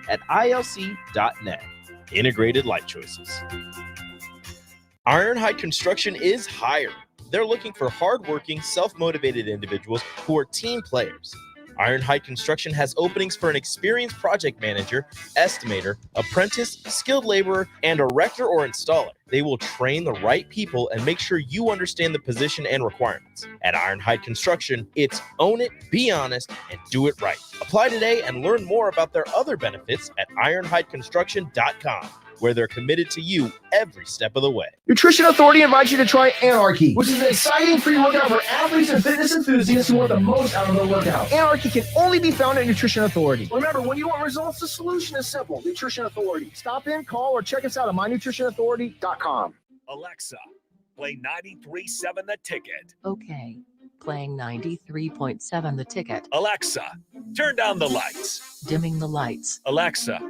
at ilc.net. Integrated Life Choices. Ironhide Construction is hiring. They're looking for hardworking, self-motivated individuals who are team players. Ironhide Construction has openings for an experienced project manager, estimator, apprentice, skilled laborer, and erector or installer. They will train the right people and make sure you understand the position and requirements. At Ironhide Construction, it's own it, be honest, and do it right. Apply today and learn more about their other benefits at ironhideconstruction.com, where they're committed to you every step of the way. Nutrition Authority invites you to try Anarchy, which is an exciting free workout for athletes and fitness enthusiasts who want the most out of their workout. Anarchy can only be found at Nutrition Authority. Remember, when you want results, the solution is simple. Nutrition Authority. Stop in, call, or check us out at mynutritionauthority.com. Alexa, play 93.7 The Ticket. Okay. Playing 93.7 The Ticket. Alexa, turn down the lights. Dimming the lights. Alexa,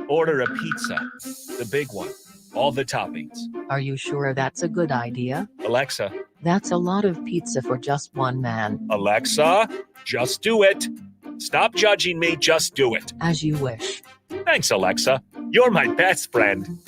order a pizza, the big one, all the toppings. Are you sure that's a good idea? Alexa. That's a lot of pizza for just one man. Alexa, just do it. Stop judging me, just do it. As you wish. Thanks, Alexa. You're my best friend.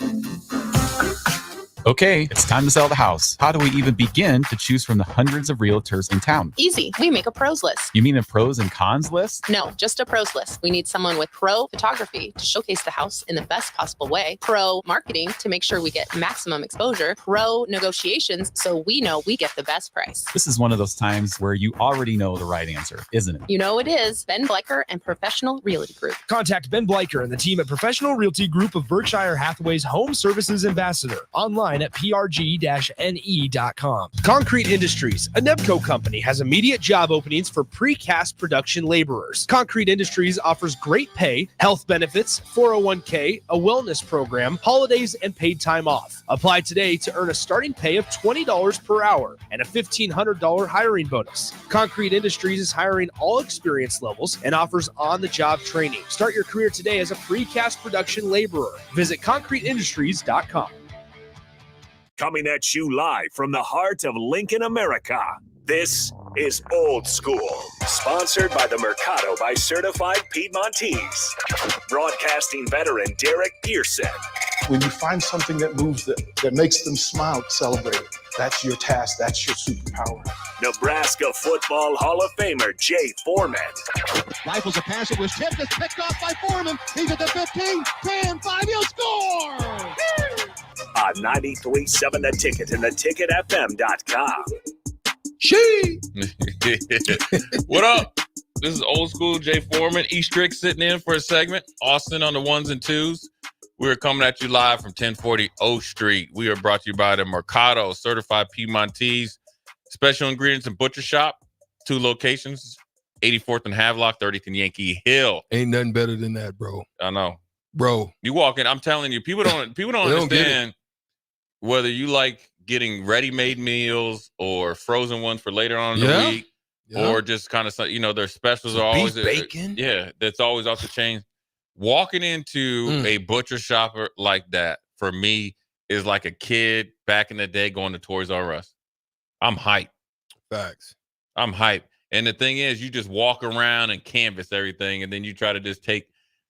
Okay, it's time to sell the house. How do we even begin to choose from the hundreds of realtors in town? Easy. We make a pros list. You mean a pros and cons list? No, just a pros list. We need someone with pro photography to showcase the house in the best possible way, pro marketing to make sure we get maximum exposure, pro negotiations so we know we get the best price. This is one of those times where you already know the right answer, isn't it? You know it is. Ben Bleicher and Professional Realty Group. Contact Ben Bleicher and the team at Professional Realty Group of Berkshire Hathaway's Home Services Ambassador. Online at prg-ne.com. Concrete Industries, a Nebco company, has immediate job openings for precast production laborers. Concrete Industries offers great pay, health benefits, 401k, a wellness program, holidays, and paid time off. Apply today to earn a starting pay of $20 per hour and a $1,500 hiring bonus. Concrete Industries is hiring all experience levels and offers on-the-job training. Start your career today as a precast production laborer. Visit concreteindustries.com. Coming at you live from the heart of Lincoln, America. This is Old School, sponsored by the Mercado by Certified Piedmontese. Broadcasting veteran Derek Pearson. When you find something that moves them, that makes them smile, celebrate it. That's your task. That's your superpower. Nebraska Football Hall of Famer Jay Foreman. Rifles a pass. It was tipped. It's picked off by Foreman. He's at the 15, 10, 5. He'll score! On 93.7 The Ticket and theticketfm.com. What up? This is Old School Jay Foreman. E Strick sitting in for a segment. Austin on the ones and twos. We're coming at you live from 1040 O Street. We are brought to you by the Mercado Certified Piedmontese Special Ingredients and Butcher Shop. 2 locations, 84th and Havelock, 30th and Yankee Hill. Ain't nothing better than that, bro. I know. Bro. You walk in, I'm telling you, people don't understand whether you like getting ready-made meals or frozen ones for later on in the week, or just kind of, their specials are always bacon. That's always off the chain. Walking into a butcher shop like that, for me, is like a kid back in the day going to Toys R Us. I'm hyped. Facts. I'm hyped. And the thing is, you just walk around and canvas everything, and then you try to just take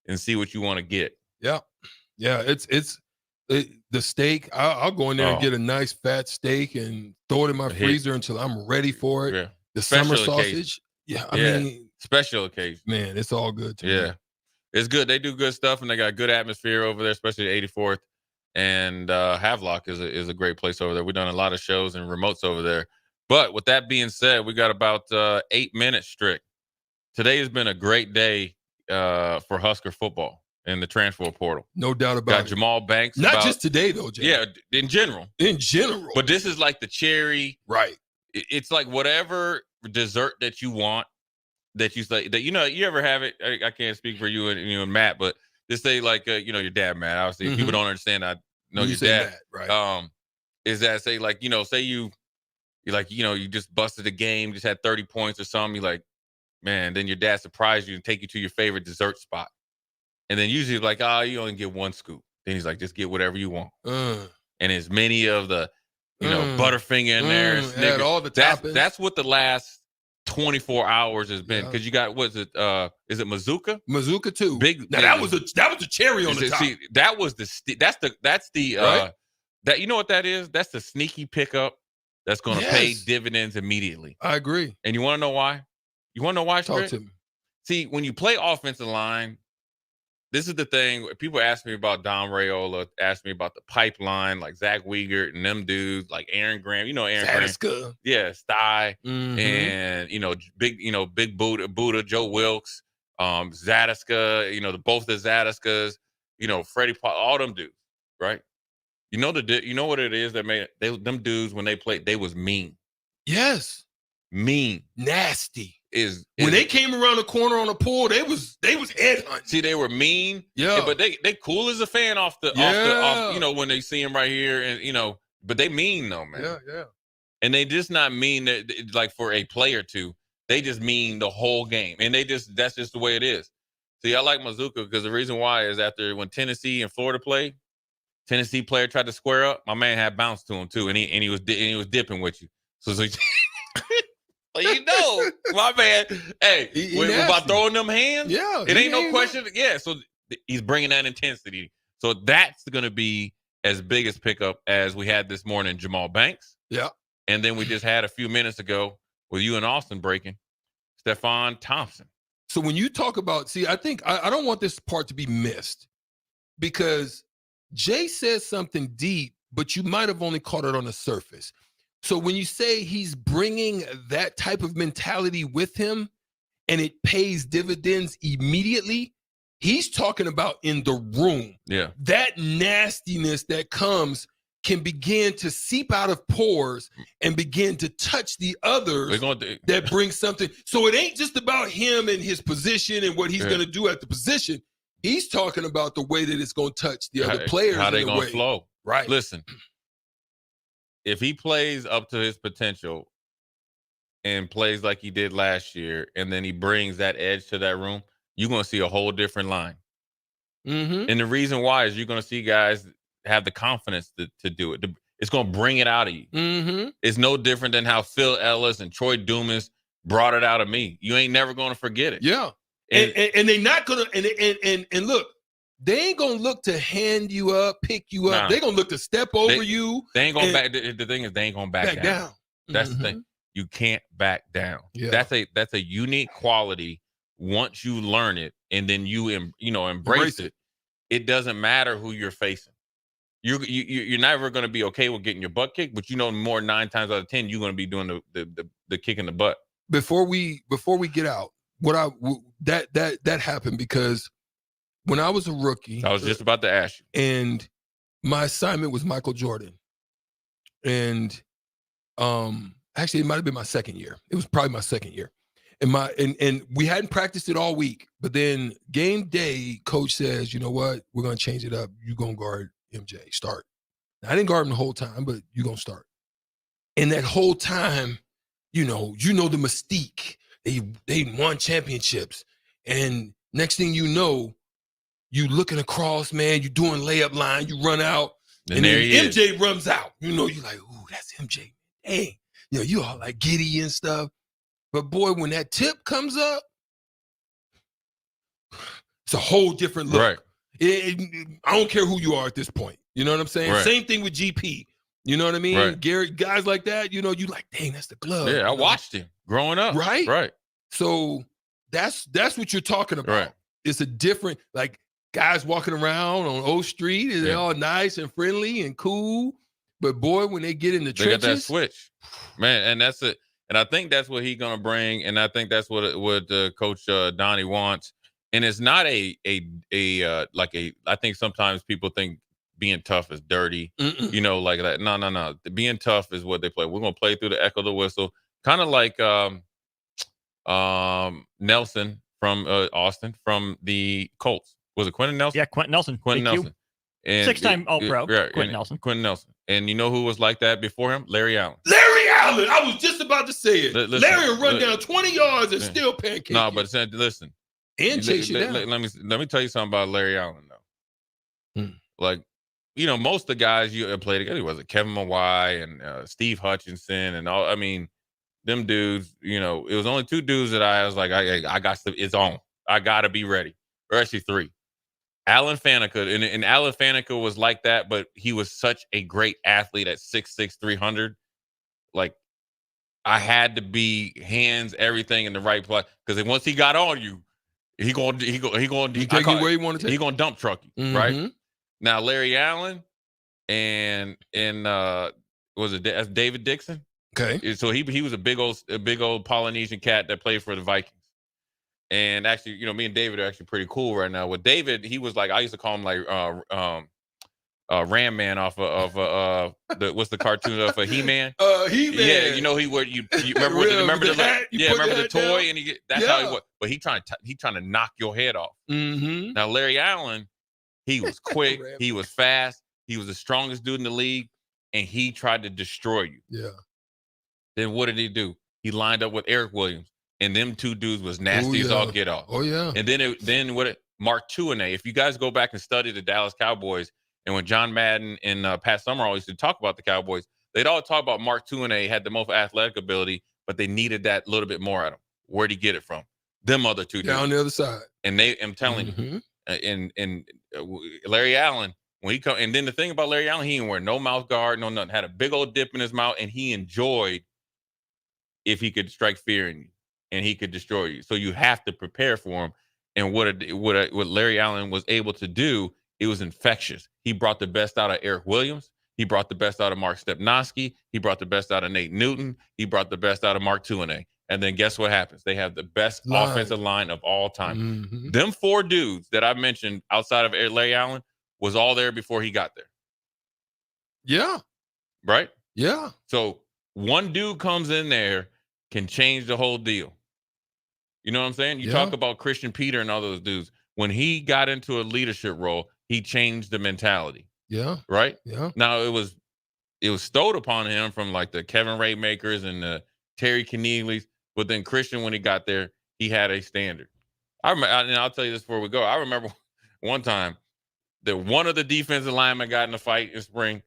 and see what you want to get. Yeah. It's the steak. I'll go in there and get a nice fat steak and throw it in my freezer until I'm ready for it. Yeah. The Special summer occasion. sausage. Yeah. I mean, special occasion. Man, it's all good to me. It's good. They do good stuff, and they got good atmosphere over there, especially at 84th. And Havelock is a great place over there. We've done a lot of shows and remotes over there. But with that being said, we got about 8 minutes strict. Today has been a great day for Husker football in the transfer portal. No doubt about it. Got Jamal Banks. Not just today, though, Jay. Yeah, in general. But this is like the cherry. Right. It's like whatever dessert that you want, that you say, that, you ever have it. I can't speak for you and Matt, but just say like, your dad, Matt. Obviously, if people don't understand, I know your dad. Matt, right. Is that say like, say you just busted a game, just had 30 points or something. You like, man, then your dad surprised you and take you to your favorite dessert spot. And then usually like, you only get 1 scoop. Then he's like, just get whatever you want. And as many of the, Butterfinger in there. And all the toppings. That's what the last 24 hours has been because you got is it Mazuka? Mazuka too. Big. Now that was a cherry on the top. See, that was that's the right? That you know what that is? That's the sneaky pickup that's going to pay dividends immediately. I agree. And you want to know why? You want to know why? Talk to me. See, when you play offensive line, this is the thing. People ask me about Dom Raiola, ask me about the pipeline, like Zach Wiegert and them dudes, like Aaron Graham. You know Aaron Graham. Yeah, Sty. And, big Buddha, Joe Wilkes, Zadiska, both the Zadiskas, Freddie Paul, all them dudes, right? You know what it is that made them dudes when they played, they was mean. Yes. Mean. Nasty. When they came around the corner on the pool, they was headhunting. See, they were mean. Yeah. But they cool as a fan off when they see him right here and but they mean though, man. Yeah. And they just not mean that like for a play or two. They just mean the whole game. And that's just the way it is. See, I like Mazuka because the reason why is when Tennessee and Florida played, Tennessee player tried to square up, my man had bounce to him too, and he was dipping with you. So my man, hey, about throwing them hands, it ain't no question. Yeah, so he's bringing that intensity. So that's going to be as big as pickup as we had this morning, Jamal Banks. Yeah. And then we just had a few minutes ago with you and Austin breaking, Stephon Thompson. So when you talk about, I think I don't want this part to be missed because Jay says something deep, but you might have only caught it on the surface. So when you say he's bringing that type of mentality with him and it pays dividends immediately, he's talking about in the room. Yeah. That nastiness that comes can begin to seep out of pores and begin to touch the others that brings something. So it ain't just about him and his position and what he's going to do at the position. He's talking about the way that it's going to touch the other players. How they going to flow. Right. Listen. If he plays up to his potential and plays like he did last year, and then he brings that edge to that room, you're going to see a whole different line. Mm-hmm. And the reason why is you're going to see guys have the confidence to do it. It's going to bring it out of you. Mm-hmm. It's no different than how Phil Ellis and Troy Dumas brought it out of me. You ain't never going to forget it. Yeah. And they're not going to, and look, they ain't gonna look to hand you up, pick you up. They're gonna look to step over you. They ain't gonna back. The thing is, they ain't gonna back down. That's the thing. You can't back down. Yeah. That's a unique quality. Once you learn it, and then you embrace it, it doesn't matter who you're facing. You're never gonna be okay with getting your butt kicked, but more 9 times out of 10, you're gonna be doing the kick in the butt. Before we get out, that happened because when I was a rookie, I was just about to ask you. And my assignment was Michael Jordan. And actually it might have been my second year. It was probably my second year. And we hadn't practiced it all week, but then game day, coach says, you know what? We're gonna change it up. You're gonna guard MJ. Start. Now, I didn't guard him the whole time, but you're gonna start. And that whole time, the mystique. They won championships. And next thing you know, you looking across, man, you doing layup line, you run out, and then MJ runs out. You're like, ooh, that's MJ. Dang. You all like giddy and stuff. But boy, when that tip comes up, it's a whole different look. Right. I don't care who you are at this point. You know what I'm saying? Right. Same thing with GP. You know what I mean? Right. Gary, guys like that, you like, dang, that's the glove. Yeah, I watched him growing up. Right? Right. So that's what you're talking about. Right. It's a different, like, guys walking around on O Street, they're all nice and friendly and cool. But boy, when they get in the trenches, got that switch, man, and that's it. And I think that's what he's gonna bring, and I think that's what Coach Donnie wants. And it's not I think sometimes people think being tough is dirty, like that. No. Being tough is what they play. We're gonna play through the echo of the whistle, kind of like Nelson from Austin from the Colts. Was it Quentin Nelson? Yeah, Quentin Nelson. Quentin Nelson. And 6-time All-Pro, Quentin Nelson. Quentin Nelson. And you know who was like that before him? Larry Allen. Larry Allen! I was just about to say it. Larry will run down 20 yards and still pancake you. No, but listen. And chase you down. Let me tell you something about Larry Allen, though. Like, most of the guys you played together, was it Kevin Mawai and Steve Hutchinson and all. I mean, them dudes, it was only 2 dudes that I was like, I got to, it's on. I got to be ready. Or actually 3. Alan Faneca, and Alan Faneca was like that, but he was such a great athlete at 6'6", 300. Like, I had to be hands, everything in the right place, because once he got on you, he going take you where you want to take. He going to dump truck you, right? Now Larry Allen and was it that's David Dixon? Okay, so he was a big old Polynesian cat that played for the Vikings. And actually, me and David are actually pretty cool right now. With David, he was like, I used to call him like Ram Man off of what's the cartoon of He-Man? He-Man. Yeah, he would you remember the toy, and that's how he was. But he trying to knock your head off. Mm-hmm. Now Larry Allen, he was quick, he was fast, he was the strongest dude in the league, and he tried to destroy you. Yeah. Then what did he do? He lined up with Eric Williams. And them 2 dudes was nasty as all get off. Oh, yeah. And then Mark Tuinei, if you guys go back and study the Dallas Cowboys, and when John Madden and Pat Summerall used to talk about the Cowboys, they'd all talk about Mark Tuinei had the most athletic ability, but they needed that little bit more out of him. Where'd he get it from? Them other 2 dudes. Down the other side. And I'm telling you, and Larry Allen, when he come, and then the thing about Larry Allen, he didn't wear no mouth guard, no nothing. Had a big old dip in his mouth, and he enjoyed if he could strike fear in you. And he could destroy you. So you have to prepare for him. And what Larry Allen was able to do, it was infectious. He brought the best out of Eric Williams. He brought the best out of Mark Stepnoski. He brought the best out of Nate Newton. He brought the best out of Mark Tuinei. And then guess what happens? They have the best offensive line of all time. Mm-hmm. Them 4 dudes that I mentioned outside of Larry Allen was all there before he got there. Yeah. Right? Yeah. So one dude comes in there, can change the whole deal. You know what I'm saying? You talk about Christian Peter and all those dudes. When he got into a leadership role, he changed the mentality. Yeah. Right? Yeah. Now it was stowed upon him from like the Kevin Raymakers and the Terry Keneally's, but then Christian, when he got there, he had a standard. And I'll tell you this before we go. I remember one time that one of the defensive linemen got in a fight in spring.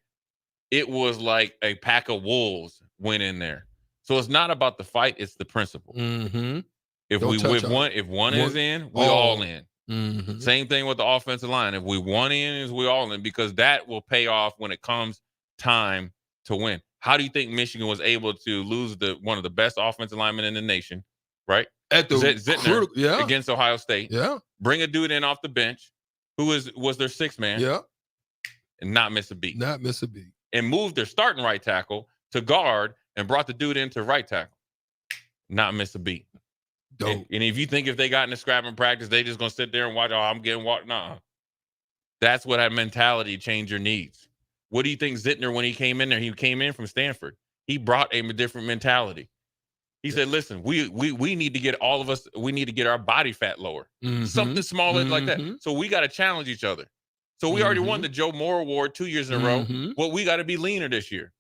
It was like a pack of wolves went in there. So it's not about the fight; it's the principle. Mm-hmm. If one is in, we all in. Mm-hmm. Same thing with the offensive line. If we one in, is we all in, because that will pay off when it comes time to win. How do you think Michigan was able to lose one of the best offensive linemen in the nation, right? At the Zittner, against Ohio State. Yeah. Bring a dude in off the bench who was their 6th man. Yeah. And not miss a beat. Not miss a beat. And moved their starting right tackle to guard and brought the dude into right tackle. Not miss a beat. Dope. And if you think if they got in a scrap in practice, they just gonna sit there and watch, I'm getting walked. Nah. That's what that mentality changer needs. What do you think Zittner, when he came in there, he came in from Stanford. He brought a different mentality. He said, listen, we need to get we need to get our body fat lower. Mm-hmm. Something smaller like that. So we got to challenge each other. So we already won the Joe Moore Award 2 years in a row. Well, we got to be leaner this year.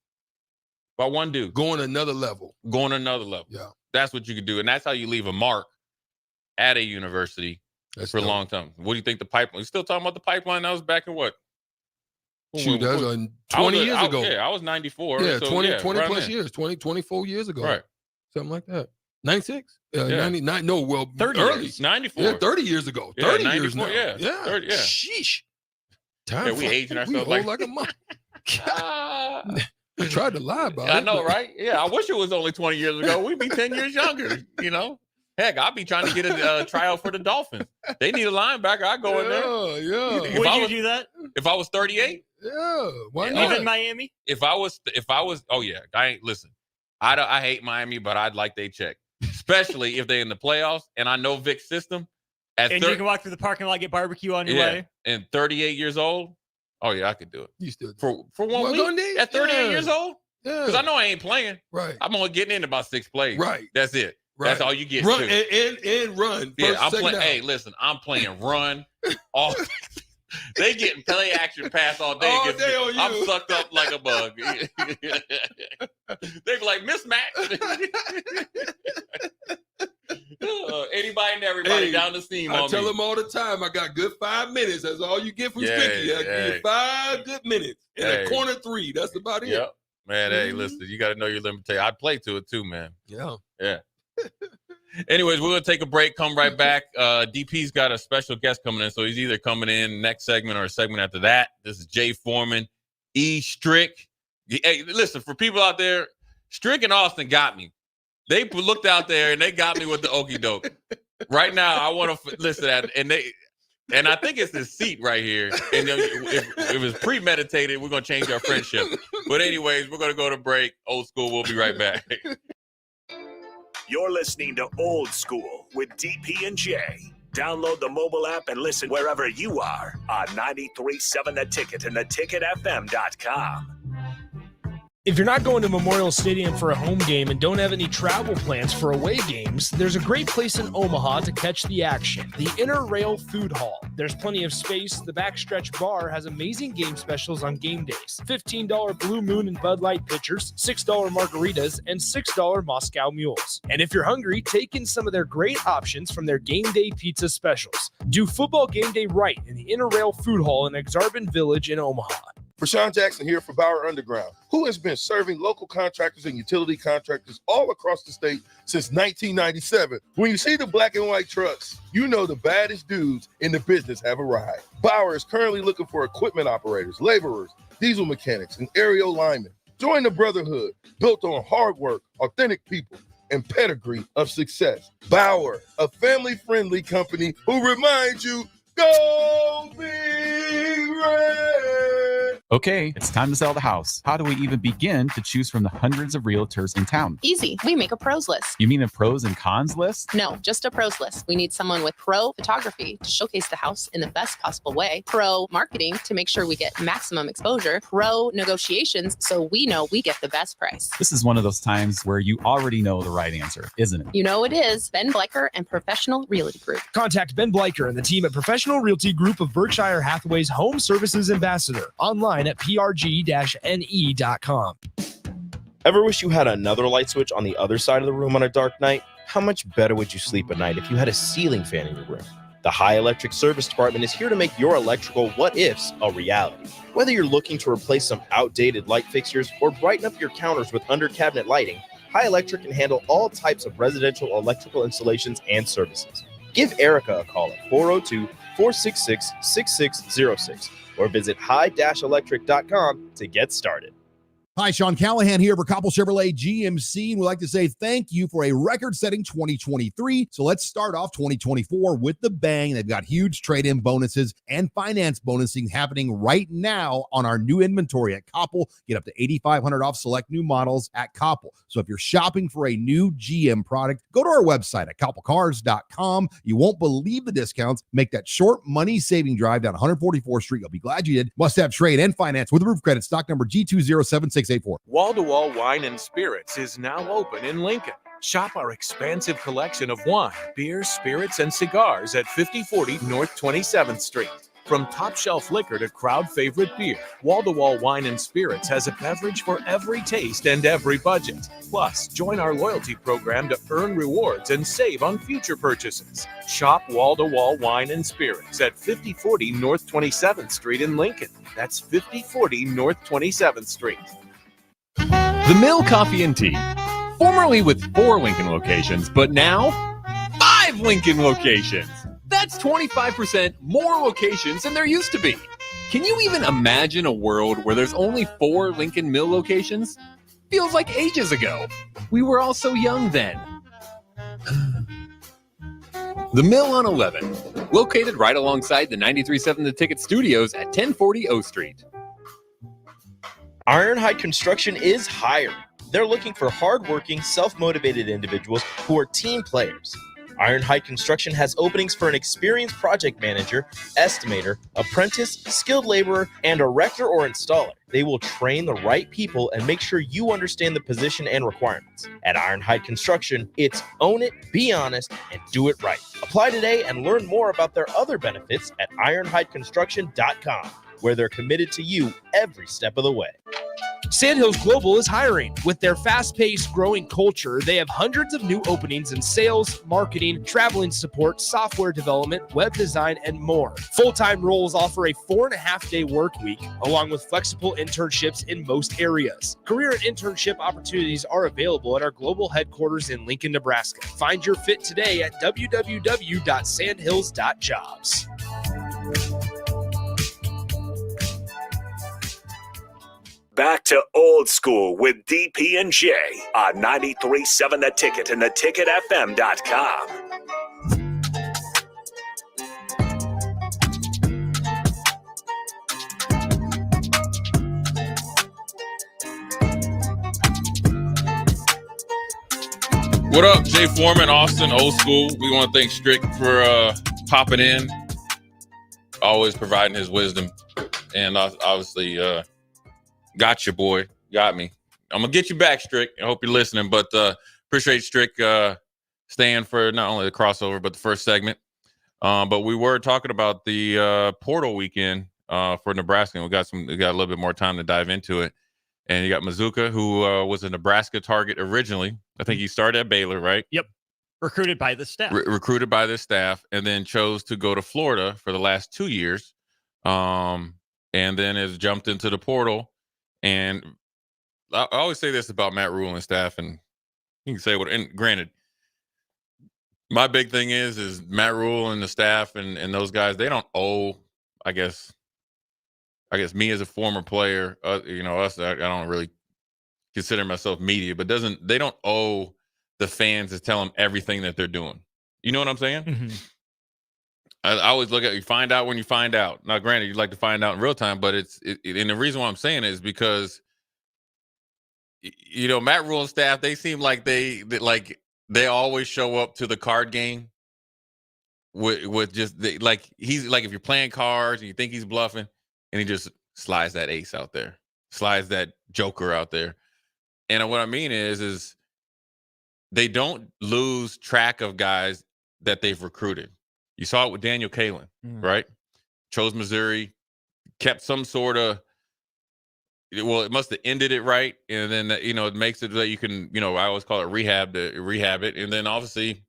By one dude. Going another level. Yeah. That's what you could do. And that's how you leave a mark at a university for a long time. What do you think the pipeline? We're still talking about the pipeline. That was back in what? Shoot, that was 20 years ago. Yeah, I was 94. Yeah, so 20 plus then. years, 24 years ago. Right. Something like that. 96? 99. No, well, 30 early. Years. 94. Yeah, 30 years ago. 30 years now. Yeah. 30, yeah. Sheesh. Time we aging ourselves like a month. I tried to lie about it. I know, right? Yeah, I wish it was only 20 years ago. We'd be 10 years younger, Heck, I'd be trying to get a tryout for the Dolphins. They need a linebacker. I'd go in there. Yeah. Would you do that? If I was 38? Yeah. Why not? Even Miami? If I was, oh yeah. Listen, I hate Miami, but I'd like they check. Especially if they're in the playoffs and I know Vic's system. And you can walk through the parking lot, get barbecue on your way. And 38 years old. Oh yeah, I could do it. You still for 1 week at 38 years old? Yeah. Because I know I ain't playing. Right. I'm only getting in about 6 plays. Right. That's it. Right. That's all you get. Run and run. Yeah, I'm playing. Hey, listen, I'm playing run all. They getting play action pass all day. All day on you. I'm sucked up like a bug. They be like mismatch. Anybody and everybody down the seam. I tell them all the time, I got good 5 minutes. That's all you get from Spicky. I give you 5 good minutes and a corner 3. That's about it. Yep. Man, hey, listen, you got to know your limitation. I play to it too, man. Yeah. Yeah. Anyways, we're going to take a break, come right back. DP's got a special guest coming in, so he's either coming in next segment or a segment after that. This is Jay Foreman, E. Strick. Hey, listen, for people out there, Strick and Austin got me. They looked out there and they got me with the okie doke. Right now, I want to listen at and I think it's this seat right here. And if it was premeditated, we're going to change our friendship. But anyways, we're going to go to break. Old School, we'll be right back. You're listening to Old School with DP and J. Download the mobile app and listen wherever you are on 93.7 The Ticket and theticketfm.com. If you're not going to Memorial Stadium for a home game and don't have any travel plans for away games, there's a great place in Omaha to catch the action, the Inner Rail Food Hall. There's plenty of space. The Backstretch Bar has amazing game specials on game days. $15 Blue Moon and Bud Light pitchers, $6 margaritas, and $6 Moscow Mules. And if you're hungry, take in some of their great options from their game day pizza specials. Do football game day right in the Inner Rail Food Hall in Exarban Village in Omaha. Rashawn Jackson here for Bauer Underground, who has been serving local contractors and utility contractors all across the state since 1997. When you see the black and white trucks, you know the baddest dudes in the business have arrived. Bauer is currently looking for equipment operators, laborers, diesel mechanics, and aerial linemen. Join the brotherhood built on hard work, authentic people, and pedigree of success. Bauer, a family-friendly company who reminds you, go Big Red! Okay, it's time to sell the house. How do we even begin to choose from the hundreds of realtors in town? Easy. We make a pros list. You mean a pros and cons list? No, just a pros list. We need someone with pro photography to showcase the house in the best possible way, pro marketing to make sure we get maximum exposure, pro negotiations so we know we get the best price. This is one of those times where you already know the right answer, isn't it? You know it is. Ben Bleicher and Professional Realty Group. Contact Ben Bleicher and the team at Professional Realty Group of Berkshire Hathaway's Home Services Ambassador. Online at prg-ne.com. Ever wish you had another light switch on the other side of the room on a dark night? How much better would you sleep at night if you had a ceiling fan in your room? The High Electric Service Department is here to make your electrical what-ifs a reality. Whether you're looking to replace some outdated light fixtures or brighten up your counters with under-cabinet lighting, High Electric can handle all types of residential electrical installations and services. Give Erica a call at 402-466-6606 or visit high-electric.com to get started. Hi, Sean Callahan here for Koppel Chevrolet GMC, and we'd like to say thank you for a record-setting 2023. So let's start off 2024 with the bang. They've got huge trade-in bonuses and finance bonusing happening right now on our new inventory at Koppel. Get up to $8,500 off select new models at Koppel. So if you're shopping for a new GM product, go to our website at koppelcars.com. You won't believe the discounts. Make that short money-saving drive down 144th Street. You'll be glad you did. Must have trade and finance with roof credit. Stock number G2076684. Wall-to-Wall Wine and Spirits is now open in Lincoln. Shop our expansive collection of wine, beer, spirits, and cigars at 5040 North 27th Street. From top-shelf liquor to crowd-favorite beer, Wall-to-Wall Wine and Spirits has a beverage for every taste and every budget. Plus, join our loyalty program to earn rewards and save on future purchases. Shop Wall-to-Wall Wine and Spirits at 5040 North 27th Street in Lincoln. That's 5040 North 27th Street. The Mill Coffee and Tea, formerly with 4 Lincoln locations, but now 5 Lincoln locations. That's 25% more locations than there used to be. Can you even imagine a world where there's only 4 Lincoln Mill locations? Feels like ages ago. We were all so young then. The Mill on 11, located right alongside the 93.7 The Ticket Studios at 1040 O Street. Ironhide Construction is hiring. They're looking for hardworking, self-motivated individuals who are team players. Ironhide Construction has openings for an experienced project manager, estimator, apprentice, skilled laborer, and erector or installer. They will train the right people and make sure you understand the position and requirements. At Ironhide Construction, it's own it, be honest, and do it right. Apply today and learn more about their other benefits at ironhideconstruction.com, where they're committed to you every step of the way. Sandhills Global is hiring. With their fast-paced, growing culture, they have hundreds of new openings in sales, marketing, traveling support, software development, web design, and more. Full-time roles offer a 4.5-day work week, along with flexible internships in most areas. Career and internship opportunities are available at our global headquarters in Lincoln, Nebraska. Find your fit today at www.sandhills.jobs. Back to Old School with DP and J on 93.7 The Ticket and theticketfm.com. What up, Jay Foreman, Austin, Old School? We want to thank Strick for popping in, always providing his wisdom, and obviously got you, boy. Got me. I'm going to get you back, Strick. I hope you're listening, but appreciate Strick staying for not only the crossover, but the first segment. But we were talking about the portal weekend for Nebraska, and we got a little bit more time to dive into it. And you got Mazuka, who was a Nebraska target originally. I think he started at Baylor, right? Yep. Recruited by the staff. Recruited by the staff, and then chose to go to Florida for the last 2 years. And then has jumped into the portal. And I always say this about Matt Rule and staff, and you can say what, and granted, my big thing is Matt Rule and the staff and those guys, they don't owe, I guess me as a former player, us, I don't really consider myself media, but they don't owe the fans to tell them everything that they're doing. You know what I'm saying? Mm-hmm. I always look at, you find out when you find out. Now, granted, you'd like to find out in real time, but and the reason why I'm saying it is because, Matt Rule and staff, they seem like they always show up to the card game with just he's like, if you're playing cards and you think he's bluffing, and he just slides that ace out there, slides that joker out there. And what I mean is they don't lose track of guys that they've recruited. You saw it with Daniel Kalen, right? Chose Missouri, kept some sort of, it must have ended it right. And then, it makes it that you can, I always call it rehab it. And then obviously,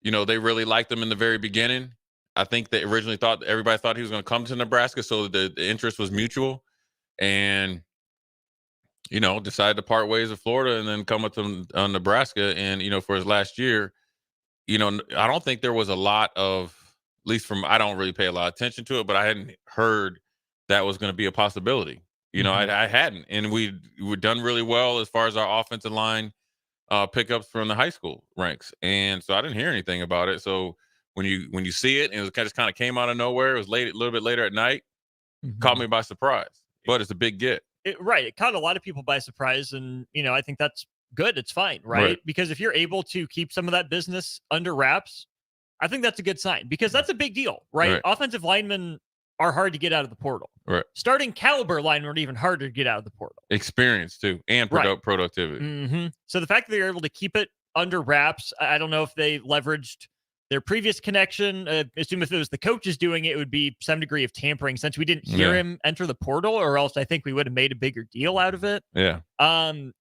they really liked him in the very beginning. I think they originally everybody thought he was going to come to Nebraska, so the interest was mutual, and decided to part ways with Florida and then come with them on Nebraska. And for his last year, I don't think there was a lot of, at least from, I don't really pay a lot of attention to it, but I hadn't heard that was going to be a possibility. I hadn't, and we were done really well as far as our offensive line pickups from the high school ranks, and so I didn't hear anything about it. So when you see it, and it was just kind of came out of nowhere. It was a little bit later at night. Caught me by surprise, but it's a big get. It caught a lot of people by surprise, and I think that's good. It's fine, right? Because if you're able to keep some of that business under wraps, I think that's a good sign, because that's a big deal, right? Offensive linemen are hard to get out of the portal. Right. Starting caliber linemen are even harder to get out of the portal. Experience too, and productivity. Mm-hmm. So the fact that they're able to keep it under wraps, I don't know if they leveraged their previous connection. Assume if it was the coaches doing it, it would be some degree of tampering, since we didn't hear him enter the portal, or else I think we would have made a bigger deal out of it. Yeah.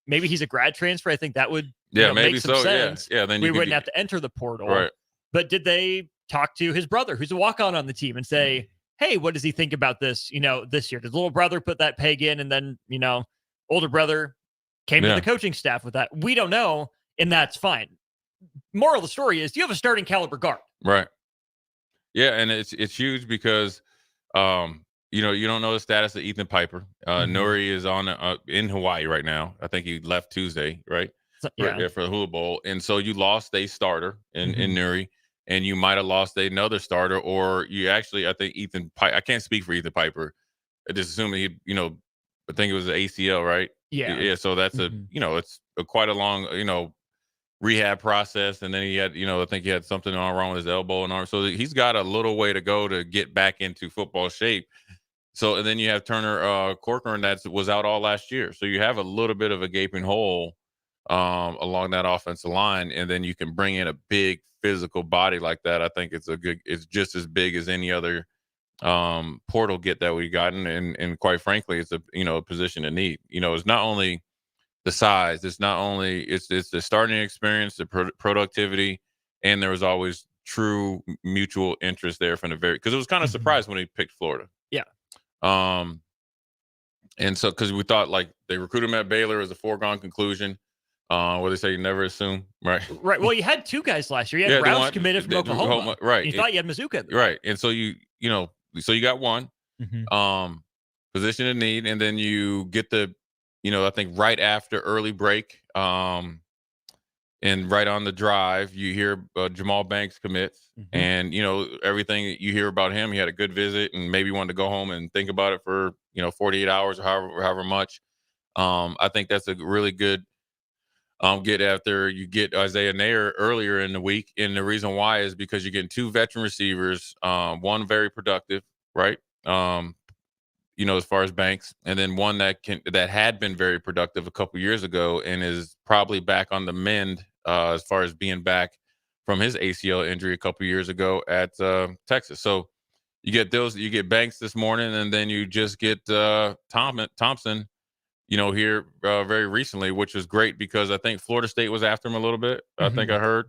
Maybe he's a grad transfer. I think that would maybe make some sense. Yeah. Then we wouldn't have to enter the portal. Right. But did they talk to his brother, who's a walk-on on the team, and say, hey, what does he think about this, this year? Did the little brother put that peg in, and then, older brother came to the coaching staff with that? We don't know, and that's fine. Moral of the story is you have a starting caliber guard. Right. Yeah, and it's huge because, you don't know the status of Ethan Piper. Nuri is on in Hawaii right now. I think he left Tuesday, right? Yeah. For the Hula Bowl. And so you lost a starter in Nuri, and you might have lost another starter, or you actually, I think Ethan Piper, I can't speak for Ethan Piper. I just assume he, I think it was an ACL, right? Yeah. Yeah. So that's it's quite a long, rehab process. And then he had, I think he had something wrong with his elbow and arm. So he's got a little way to go to get back into football shape. So, and then you have Turner Corcoran that was out all last year. So you have a little bit of a gaping hole along that offensive line. And then you can bring in a big physical body like that. I think it's just as big as any other portal get that we gotten, and quite frankly, it's a position of need. It's not only the size, it's not only it's the starting experience, the productivity, and there was always true mutual interest there from the very, because it was kind of surprised when he picked Florida. Yeah. And so because we thought like they recruited him at Baylor as a foregone conclusion. Where they say you never assume, right? Right. Well, you had two guys last year. You had Rouse committed from Oklahoma, right? You thought you had Mizuka, right? And so so you got one position of need, and then you get the, I think right after early break, and right on the drive, you hear Jamal Banks commits, and everything you hear about him. He had a good visit, and maybe wanted to go home and think about it for 48 hours or however much. I think that's a really good. Get after you get Isaiah Nair earlier in the week. And the reason why is because you're getting two veteran receivers, one very productive, right? As far as Banks, and then one that had been very productive a couple years ago and is probably back on the mend as far as being back from his ACL injury a couple years ago at Texas. So you get Banks this morning, and then you just get Thompson here very recently, which is great because I think Florida State was after him a little bit. I think I heard.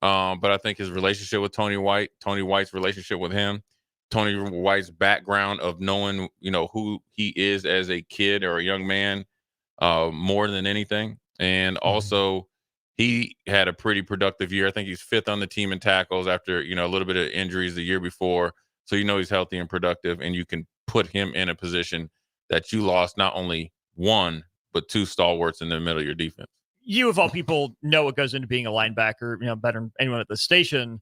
But I think his relationship with Tony White's relationship with him, Tony White's background of knowing, who he is as a kid or a young man, more than anything. And also he had a pretty productive year. I think he's 5th on the team in tackles after, a little bit of injuries the year before. So, he's healthy and productive, and you can put him in a position that you lost not only one, but two stalwarts in the middle of your defense. You, of all people, know what goes into being a linebacker, better than anyone at the station.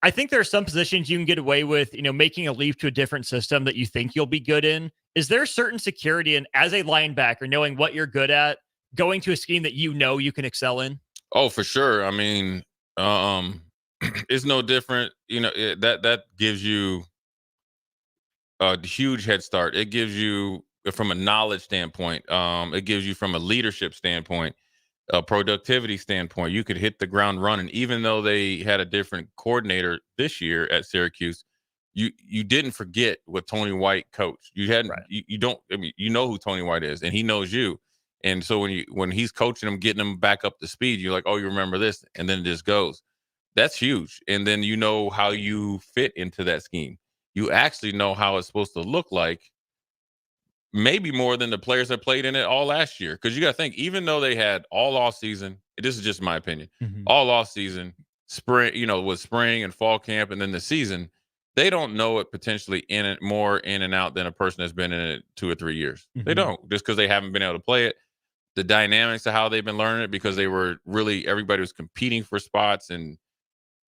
I think there are some positions you can get away with, making a leap to a different system that you think you'll be good in. Is there certain security in, as a linebacker, knowing what you're good at, going to a scheme that you can excel in? Oh, for sure. I mean, it's no different. That gives you a huge head start. It gives you, from a knowledge standpoint, it gives you from a leadership standpoint, a productivity standpoint. You could hit the ground running. Even though they had a different coordinator this year at Syracuse, you didn't forget what Tony White coached. You hadn't. Right. You don't. I mean, you know who Tony White is, and he knows you. And so when he's coaching them, getting them back up to speed, you're like, oh, you remember this, and then it just goes. That's huge. And then you know how you fit into that scheme. You actually know how it's supposed to look like. Maybe more than the players that played in it all last year. Because you got to think, even though they had all off season, this is just my opinion, all off season, spring, with spring and fall camp, and then the season, they don't know it potentially more in and out than a person that's been in it 2 or 3 years. They don't, just because they haven't been able to play it. The dynamics of how they've been learning it, because everybody was competing for spots, and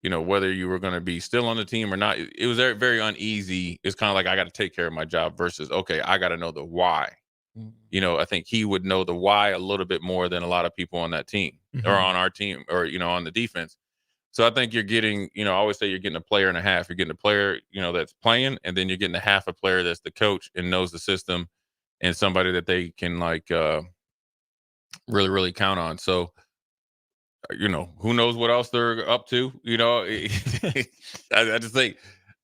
whether you were going to be still on the team or not, it was very, very uneasy. It's kind of like, I got to take care of my job versus, okay, I got to know the why. I think he would know the why a little bit more than a lot of people on that team or on our team or, on the defense. So I think you're getting, I always say you're getting a player and a half. You're getting a player, that's playing, and then you're getting a half a player that's the coach and knows the system and somebody that they can really, really count on. So, who knows what else they're up to? I just think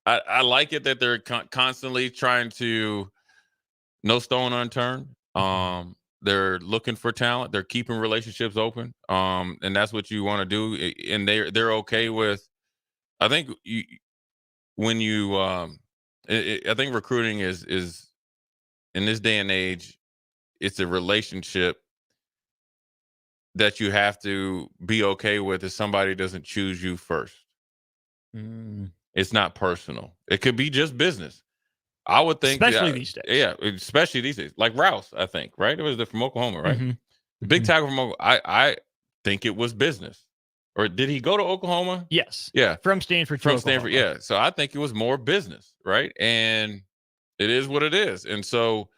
I like it that they're constantly trying to, no stone unturned. They're looking for talent. They're keeping relationships open. And that's what you want to do. And they're okay with, I think I think recruiting is in this day and age, it's a relationship that you have to be okay with if somebody doesn't choose you first. It's not personal. It could be just business. I would think, especially these days. Yeah, especially these days. Like Rouse, I think, right? It was from Oklahoma, right? The big tackle from Oklahoma. I think it was business. Or did he go to Oklahoma? Yes. Yeah. From Stanford. From Stanford, yeah. So I think it was more business, right? And it is what it is. And so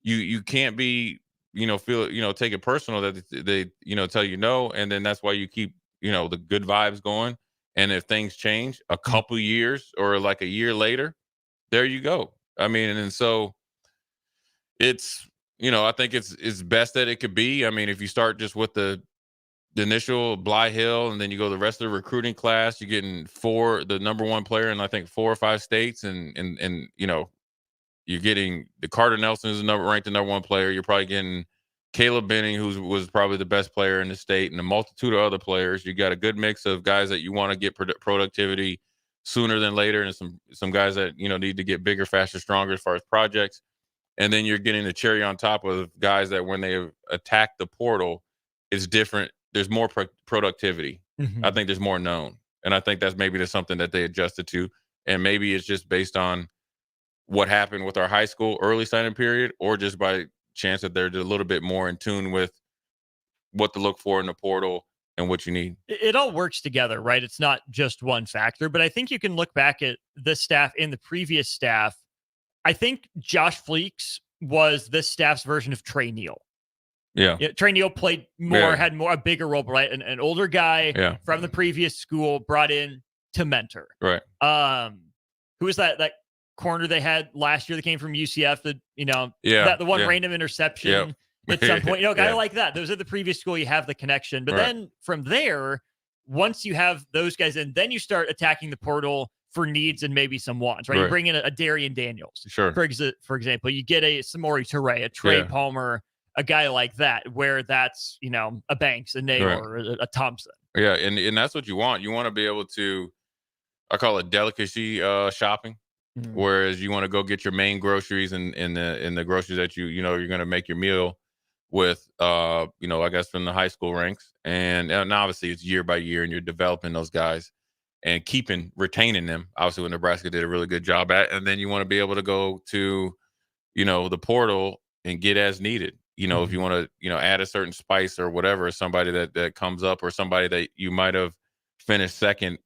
you can't be, take it personal that they tell you no, and then that's why you keep, the good vibes going. And if things change a couple years or like a year later, there you go. I mean, and so it's, I think it's best that it could be. I mean, if you start just with the the initial Bly Hill, and then you go the rest of the recruiting class. You're getting the number one player in I think 4 or 5 states, and you know, you're getting the Carter Nelson is ranked the number one player. You're probably getting Caleb Benning, who was probably the best player in the state, and a multitude of other players. You got a good mix of guys that you want to get productivity sooner than later, and some guys that, you know, need to get bigger, faster, stronger as far as projects. And then you're getting the cherry on top of guys that when they attack the portal, it's different. There's more productivity. Mm-hmm. I think there's more known, and I think that's maybe there's something that they adjusted to, and maybe it's just based on what happened with our high school early signing period, or just by chance that they're a little bit more in tune with what to look for in the portal and what you need. It all works together, right? It's not just one factor, but I think you can look back at this staff and the previous staff. I think Josh Fleeks was this staff's version of Trey Neal. Yeah. Trey Neal played more, had a bigger role, right? An older guy from the previous school brought in to mentor. Right. Who was that corner they had last year that came from UCF, the one random interception at some point, you know, a guy like that. Those are the previous school. You have the connection, but then from there, once you have those guys in, then you start attacking the portal for needs and maybe some wants, right? You bring in a Darian Daniels, for example, you get a Samori Toure, a Trey Palmer, a guy like that, where that's, you know, a Banks, a Naylor, or a Thompson. Yeah. And that's what you want. You want to be able to, I call it delicacy shopping. Mm-hmm. Whereas you want to go get your main groceries and the groceries that you're going to make your meal with, I guess from the high school ranks, and obviously it's year by year, and you're developing those guys and retaining them. Obviously, what Nebraska did a really good job at, and then you want to be able to go to, the portal and get as needed. If you want to, add a certain spice or whatever, somebody that comes up, or somebody that you might have finished second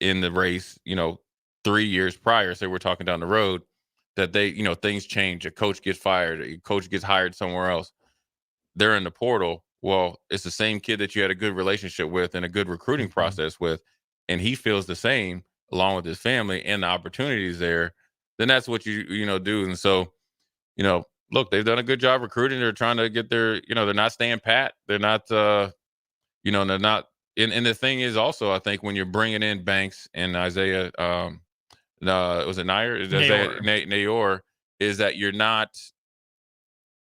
in the race, 3 years prior, say we're talking down the road, that they, things change, a coach gets fired, a coach gets hired somewhere else, they're in the portal. Well, it's the same kid that you had a good relationship with and a good recruiting process with, and he feels the same along with his family and the opportunities there, then that's what you do. And so, look, they've done a good job recruiting. They're trying to get their, they're not staying pat. They're not, they're not. And the thing is also, I think when you're bringing in Banks and Isaiah, was it Nayor, is that you're not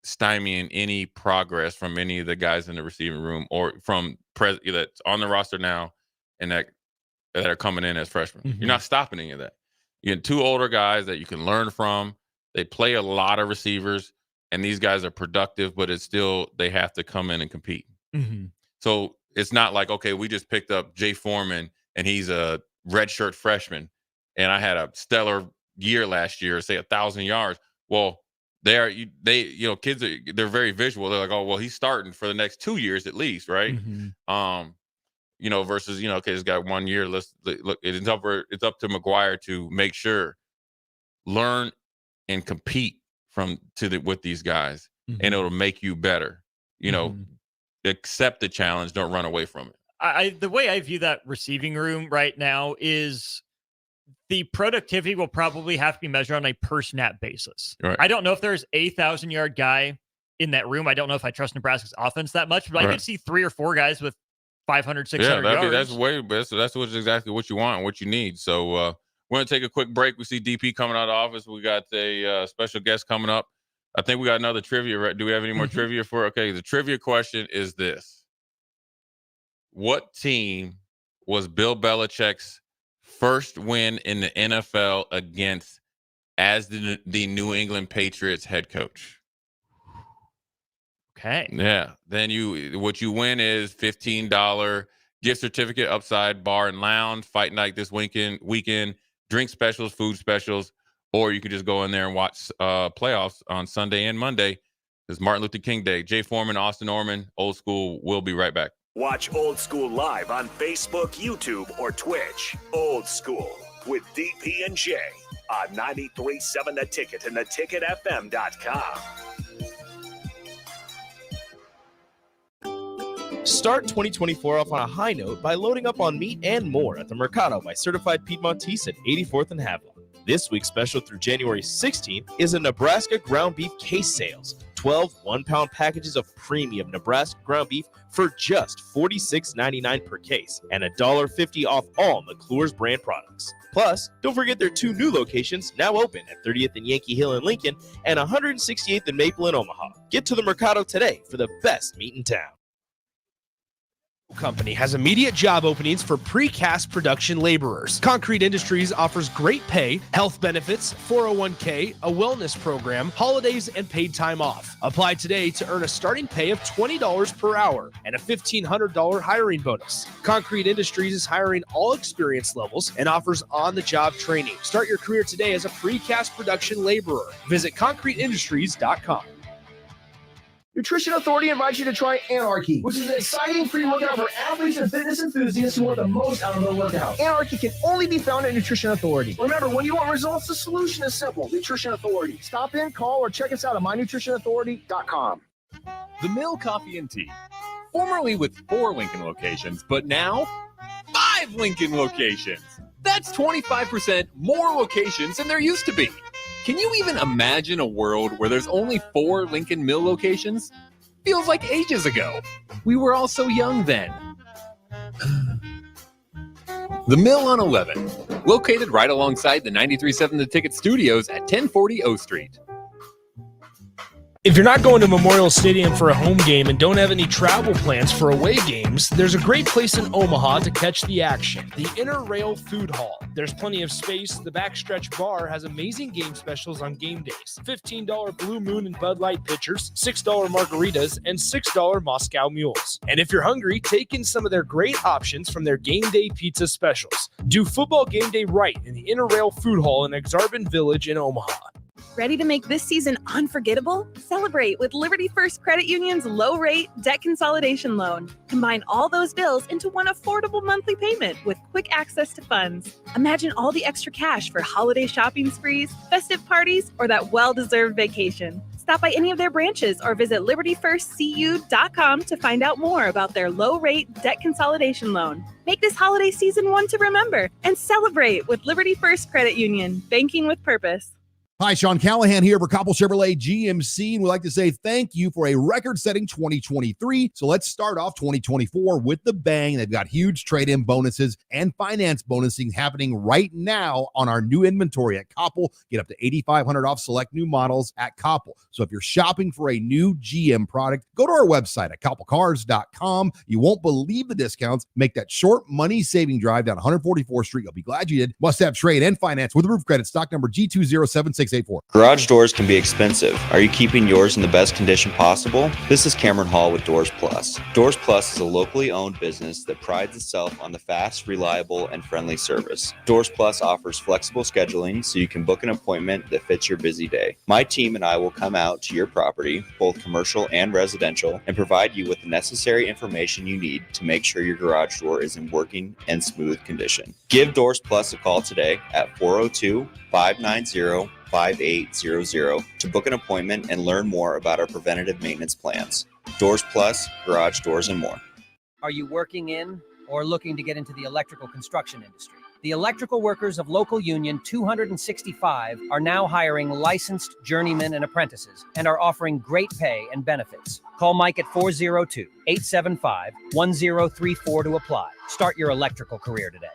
stymieing any progress from any of the guys in the receiving room or from that's on the roster now and that are coming in as freshmen. Mm-hmm. You're not stopping any of that. You have 2 older guys that you can learn from. They play a lot of receivers, and these guys are productive, but it's still, they have to come in and compete. Mm-hmm. So it's not like, okay, we just picked up Jay Foreman and he's a redshirt freshman, and I had a stellar year last year, say 1,000 yards. Well, kids they're very visual. They're like, oh, well, he's starting for the next 2 years at least, right? Mm-hmm. Versus, okay, he's got 1 year. Let's look. It's up to McGuire to make sure, learn and compete with these guys, mm-hmm. and it'll make you better. Mm-hmm. Accept the challenge. Don't run away from it. The way I view that receiving room right now is the productivity will probably have to be measured on a per snap basis. Right. I don't know if there's a 1,000-yard guy in that room. I don't know if I trust Nebraska's offense that much, but I could see 3 or 4 guys with 500, 600 yards. That's way best. That's exactly what you want and what you need. So we're going to take a quick break. We see DP coming out of the office. We got a special guest coming up. I think we got another trivia. Do we have any more trivia for? Okay, the trivia question is this. What team was Bill Belichick's first win in the NFL against as the New England Patriots head coach? Okay. Yeah. Then what you win is $15 gift certificate, Upside Bar and Lounge, fight night this weekend, drink specials, food specials, or you could just go in there and watch playoffs on Sunday and Monday. It's Martin Luther King Day. Jay Foreman, Austin Orman, Old School. We'll be right back. Watch Old School live on Facebook, YouTube, or Twitch. Old School with DP and J on 93.7 The Ticket and theticketfm.com. Start 2024 off on a high note by loading up on meat and more at the Mercado by Certified Piedmontese at 84th and Haviland. This week's special through January 16th is a Nebraska ground beef case sales. 12 one-pound packages of premium Nebraska ground beef for just $46.99 per case and $1.50 off all McClure's brand products. Plus, don't forget their 2 new locations now open at 30th and Yankee Hill in Lincoln and 168th and Maple in Omaha. Get to the Mercado today for the best meat in town. Company has immediate job openings for precast production laborers. Concrete Industries offers great pay, health benefits, 401k, a wellness program, holidays, and paid time off. Apply today to earn a starting pay of $20 per hour and a $1,500 hiring bonus. Concrete Industries is hiring all experience levels and offers on-the-job training. Start your career today as a precast production laborer. Visit concreteindustries.com. Nutrition Authority invites you to try Anarchy, which is an exciting free workout for athletes and fitness enthusiasts who want the most out of their workout. Anarchy can only be found at Nutrition Authority. Remember, when you want results, the solution is simple. Nutrition Authority. Stop in, call, or check us out at mynutritionauthority.com. The Mill Coffee and Tea, formerly with 4 Lincoln locations, but now 5 Lincoln locations. That's 25% more locations than there used to be. Can you even imagine a world where there's only 4 Lincoln Mill locations? Feels like ages ago. We were all so young then. The Mill on 11, located right alongside the 93.7 The Ticket Studios at 1040 O Street. If you're not going to Memorial Stadium for a home game and don't have any travel plans for away games, there's a great place in Omaha to catch the action, the Inner Rail Food Hall. There's plenty of space. The Backstretch Bar has amazing game specials on game days. $15 Blue Moon and Bud Light pitchers, $6 margaritas, and $6 Moscow Mules. And if you're hungry, take in some of their great options from their game day pizza specials. Do football game day right in the Inner Rail Food Hall in Exarban Village in Omaha. Ready to make this season unforgettable? Celebrate with Liberty First Credit Union's low-rate debt consolidation loan. Combine all those bills into one affordable monthly payment with quick access to funds. Imagine all the extra cash for holiday shopping sprees, festive parties, or that well-deserved vacation. Stop by any of their branches or visit libertyfirstcu.com to find out more about their low-rate debt consolidation loan. Make this holiday season one to remember and celebrate with Liberty First Credit Union, banking with purpose. Hi, Sean Callahan here for Koppel Chevrolet GMC, and we'd like to say thank you for a record-setting 2023. So let's start off 2024 with the bang. They've got huge trade-in bonuses and finance bonusing happening right now on our new inventory at Koppel. Get up to $8,500 off select new models at Koppel. So if you're shopping for a new GM product, go to our website at koppelcars.com. You won't believe the discounts. Make that short money-saving drive down 144th Street. You'll be glad you did. Must have trade and finance with roof credit. Stock number G207684. Garage doors can be expensive. Are you keeping yours in the best condition possible? This is Cameron Hall with Doors Plus. Doors Plus is a locally owned business that prides itself on the fast, reliable, and friendly service. Doors Plus offers flexible scheduling so you can book an appointment that fits your busy day. My team and I will come out to your property, both commercial and residential, and provide you with the necessary information you need to make sure your garage door is in working and smooth condition. Give Doors Plus a call today at 402-590-5800 to book an appointment and learn more about our preventative maintenance plans. Doors Plus, garage doors, and more. Are you working in or looking to get into the electrical construction industry? The electrical workers of Local Union 265 are now hiring licensed journeymen and apprentices and are offering great pay and benefits. Call Mike at 402-875-1034 to apply. Start your electrical career today.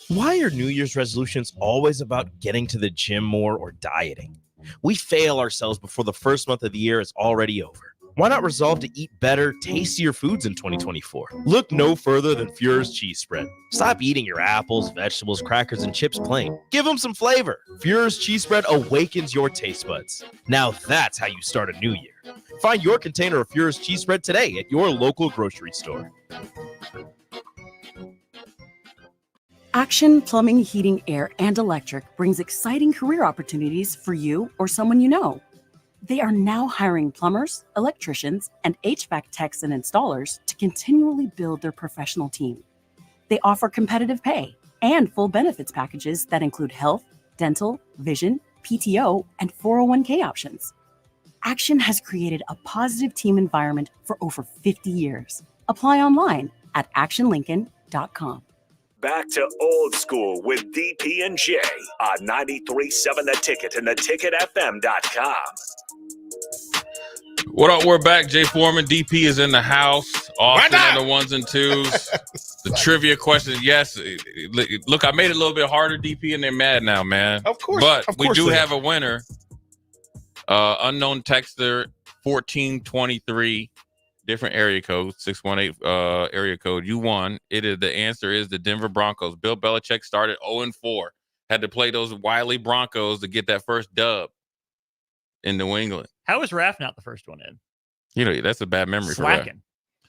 Why are New Year's resolutions always about getting to the gym more or dieting? We fail ourselves before the first month of the year is already over. Why not resolve to eat better, tastier foods in 2024? Look no further than Fuhrer's cheese spread. Stop eating your apples, vegetables, crackers, and chips plain. Give them some flavor. Fuhrer's cheese spread awakens your taste buds. Now that's how you start a new year. Find your container of Fuhrer's cheese spread today at your local grocery store. Action Plumbing, Heating, Air, and Electric brings exciting career opportunities for you or someone you know. They are now hiring plumbers, electricians, and HVAC techs and installers to continually build their professional team. They offer competitive pay and full benefits packages that include health, dental, vision, PTO, and 401k options. Action has created a positive team environment for over 50 years. Apply online at actionlincoln.com. Back to old school with DP and J on 93.7 The Ticket and theticketfm.com. What up? We're back. Jay Foreman, DP is in the house. Austin on the ones and twos. The trivia question, yes. Look, I made it a little bit harder, DP, and they're mad now, man. Of course. But we do they have a winner. Unknown texter, 1423, different area code, 618 area code. You won. The answer is the Denver Broncos. Bill Belichick started 0-4. Had to play those wily Broncos to get that first dub in New England. How was Raph not the first one in? You know, that's a bad memory for Slacking. Raph.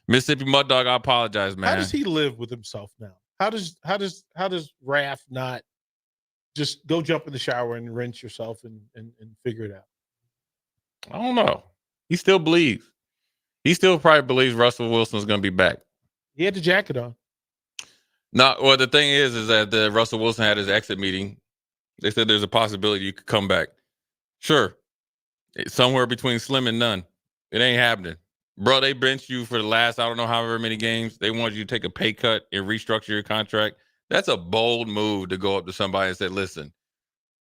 Mississippi Mud Dog, I apologize, man. How does he live with himself now? How does Raph not just go jump in the shower and rinse yourself and figure it out? I don't know. He still believes. He still probably believes Russell Wilson's going to be back. He had the jacket on. No, well, the thing is that Russell Wilson had his exit meeting. They said there's a possibility you could come back. Sure. It's somewhere between slim and none. It ain't happening. Bro, they benched you for the last, I don't know, however many games. They wanted you to take a pay cut and restructure your contract. That's a bold move to go up to somebody and say, listen,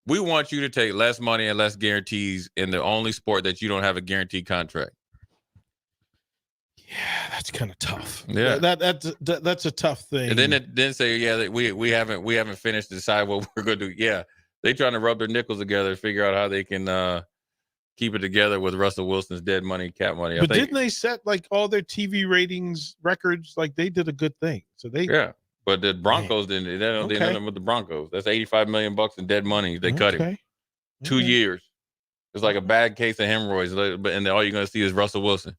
we want you to take less money and less guarantees in the only sport that you don't have a guaranteed contract. Yeah, that's kind of tough. Yeah, that's a tough thing. And then say, yeah, that we haven't finished to decide what we're going to do. Yeah, they trying to rub their nickels together to figure out how they can keep it together with Russell Wilson's dead money, cap money. But didn't they set like all their TV ratings records? Like they did a good thing. So they But the Broncos didn't. They don't do nothing with the Broncos. That's $85 million in dead money. They cut him 2 years. It's like a bad case of hemorrhoids, and all you're going to see is Russell Wilson.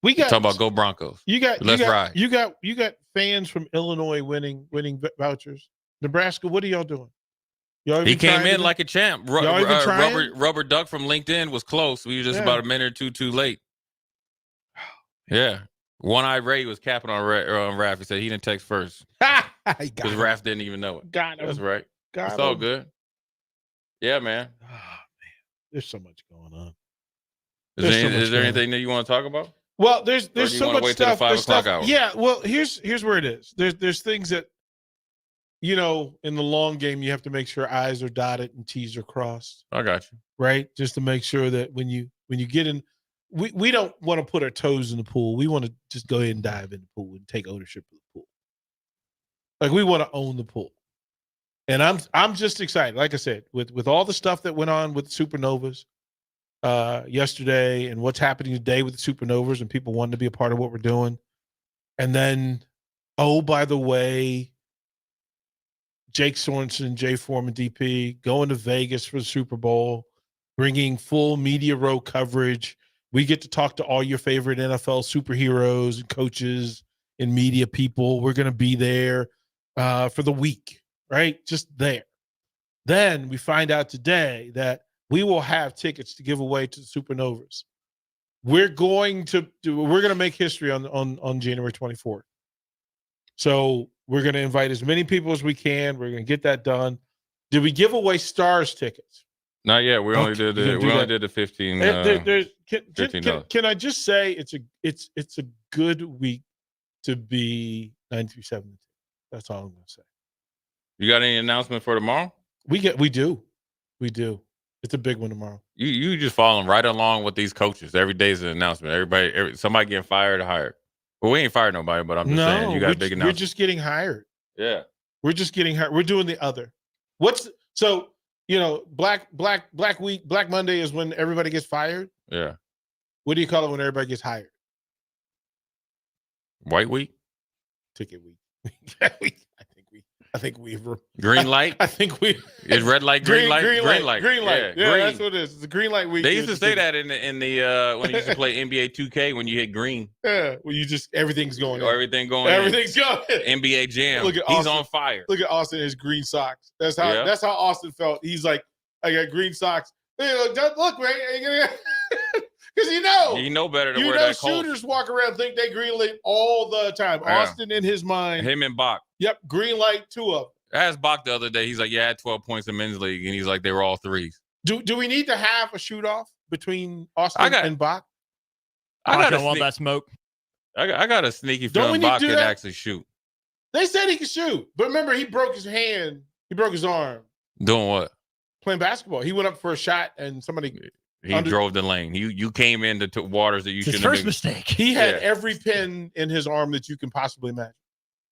We got talk about go Broncos. Let's ride. You got fans from Illinois winning vouchers. Nebraska, what are y'all doing? He came in like a champ. Rubber Duck from LinkedIn was close. We were just about a minute or two too late. Yeah. One-Eye Ray was capping on Raph. He said he didn't text first. Because Raph didn't even know it. Got him. That's right. Got it's all him. good. Yeah, man. Oh, man. There's so much going on. Is there anything that you want to talk about? Well, there's so much wait stuff. till the 5 o'clock hour? Yeah, well, here's where it is. There's things that, in the long game, you have to make sure I's are dotted and T's are crossed. I got you. Right? Just to make sure that when you get in, we don't want to put our toes in the pool. We want to just go ahead and dive in the pool and take ownership of the pool. Like we want to own the pool. And I'm just excited. Like I said, with all the stuff that went on with Supernovas yesterday and what's happening today with the Supernovas and people wanting to be a part of what we're doing. And then, oh, by the way, Jake Sorensen, Jay Foreman, DP, going to Vegas for the Super Bowl, bringing full media row coverage. We get to talk to all your favorite NFL superheroes and coaches and media people. We're going to be there for the week, right? Just there. Then we find out today that we will have tickets to give away to the Supernovas. We're going to make history on January 24th. So we're going to invite as many people as we can. We're going to get that done. Did we give away Stars tickets? Not yet. We only did the 15. Can I just say it's a good week to be 93.7. That's all I'm going to say. You got any announcement for tomorrow? We do. It's a big one tomorrow. You just following right along with these coaches. Every day is an announcement. Somebody getting fired or hired. Well, we ain't fired nobody, but I'm just saying you got a big announcement. We're just getting hired. Yeah. We're just getting hired. We're doing the other. Black Week, Black Monday is when everybody gets fired. Yeah. What do you call it when everybody gets hired? White Week? Ticket Week. I think we've green light. I think we is red light, green light. Green light. Yeah, that's what it is. It's the green light week. They used to say that in the when you used to play NBA 2K when you hit green. Yeah, well, everything's going. Everything's going. NBA Jam. Look at He's Austin. on fire. Look at Austin in his green socks. That's how Austin felt. He's like, I got green socks. Hey, look, man. Because you know better to wear that coat. Shooters walk around and think they green light all the time. Yeah. Austin in his mind. Him and Bach. Yep, green light, 2 of them. I asked Bach the other day. He's like, yeah, I had 12 points in men's league. And he's like, they were all threes. Do we need to have a shoot-off between Austin and Bach? I don't want that smoke. I got a sneaky feeling Bach can actually shoot. They said he could shoot. But remember, he broke his hand. He broke his arm. Doing what? Playing basketball. He went up for a shot and somebody He drove the lane. You came into waters that you shouldn't have. His first mistake. He had every pin in his arm that you can possibly imagine.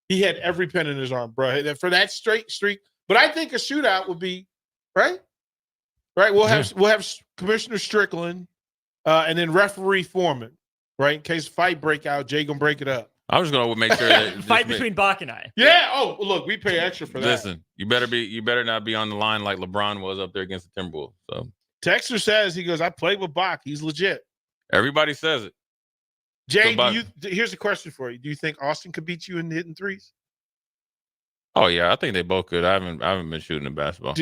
He had every pin in his arm, bro. For that straight streak. But I think a shootout would be right. We'll have Commissioner Strickland and then referee Foreman. Right, in case fight break out, Jay gonna break it up. I'm just gonna make sure that fight between Bach and I. Yeah. Oh, look, we pay extra for that. Listen, you better not be on the line like LeBron was up there against the Timberwolves. So Texter says he goes, I played with Bach. He's legit. Everybody says it. Jay, here's a question for you. Do you think Austin could beat you in hitting threes? Oh yeah, I think they both could. I haven't been shooting in basketball.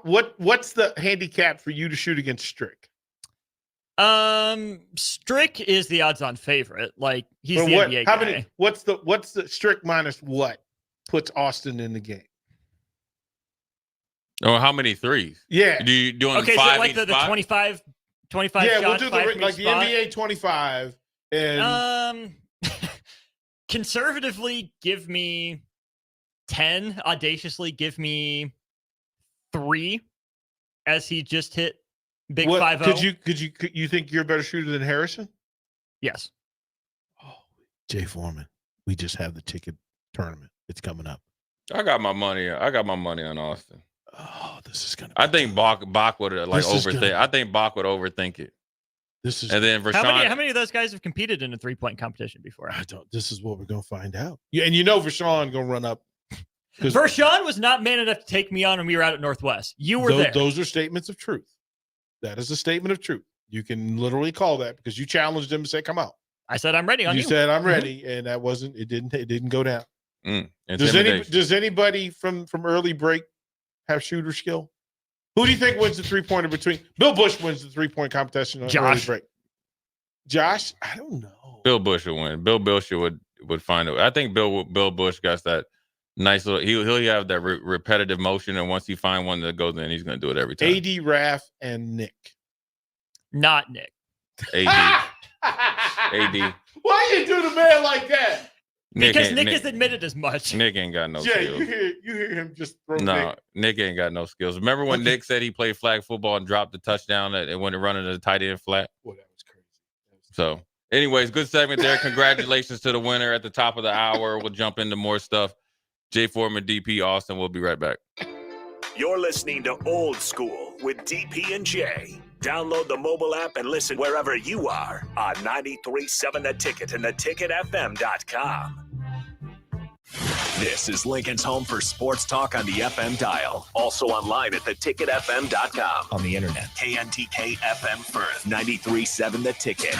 What's the handicap for you to shoot against Strick? Strick is the odds-on favorite. Like he's the NBA guy. What's the Strick minus what puts Austin in the game? Oh, how many threes? Yeah. Doing okay, five so like the 25 yeah, shots, we'll do the NBA 25 and conservatively give me 10, audaciously give me 3 as he just hit big 5-0. Could you think you're a better shooter than Harrison? Yes. Oh, Jay Foreman. We just have the ticket tournament. It's coming up. I got my money on Austin. Oh, this is gonna. I think Bach would overthink. I think Bach would overthink it. This is. And then Vershawn. How many of those guys have competed in a 3-point competition before? I don't. This is what we're gonna find out. Yeah, and Vershawn gonna run up. Vershawn was not man enough to take me on when we were out at Northwest. You were there. Those are statements of truth. That is a statement of truth. You can literally call that because you challenged him to say, "Come out." I said, "I'm ready." On you said, "I'm ready," and that wasn't. It didn't go down. Does anybody from early break have shooter skill? Who do you think wins the 3-pointer between Bill Bush wins the 3-point competition on early break? Josh, I don't know. Bill Bush would win. Bill Bush would find it. I think Bill Bush got that nice little. He'll have that repetitive motion, and once he find one that goes in, he's going to do it every time. AD, Raph, and Nick. Not Nick. AD. Why you do the man like that? Because Nick has admitted as much. Nick ain't got no skills. You hear him just throw Nick ain't got no skills. Remember when Nick said he played flag football and dropped the touchdown and went to run into the tight end flat? Well, that was crazy. So, anyways, good segment there. Congratulations to the winner at the top of the hour. We'll jump into more stuff. Jay Foreman, DP, Austin. We'll be right back. You're listening to Old School with DP and Jay. Download the mobile app and listen wherever you are on 93.7 The Ticket and theticketfm.com. This is Lincoln's home for sports talk on the FM dial. Also online at theticketfm.com. On the internet. KNTK FM Firth, 93.7 The Ticket.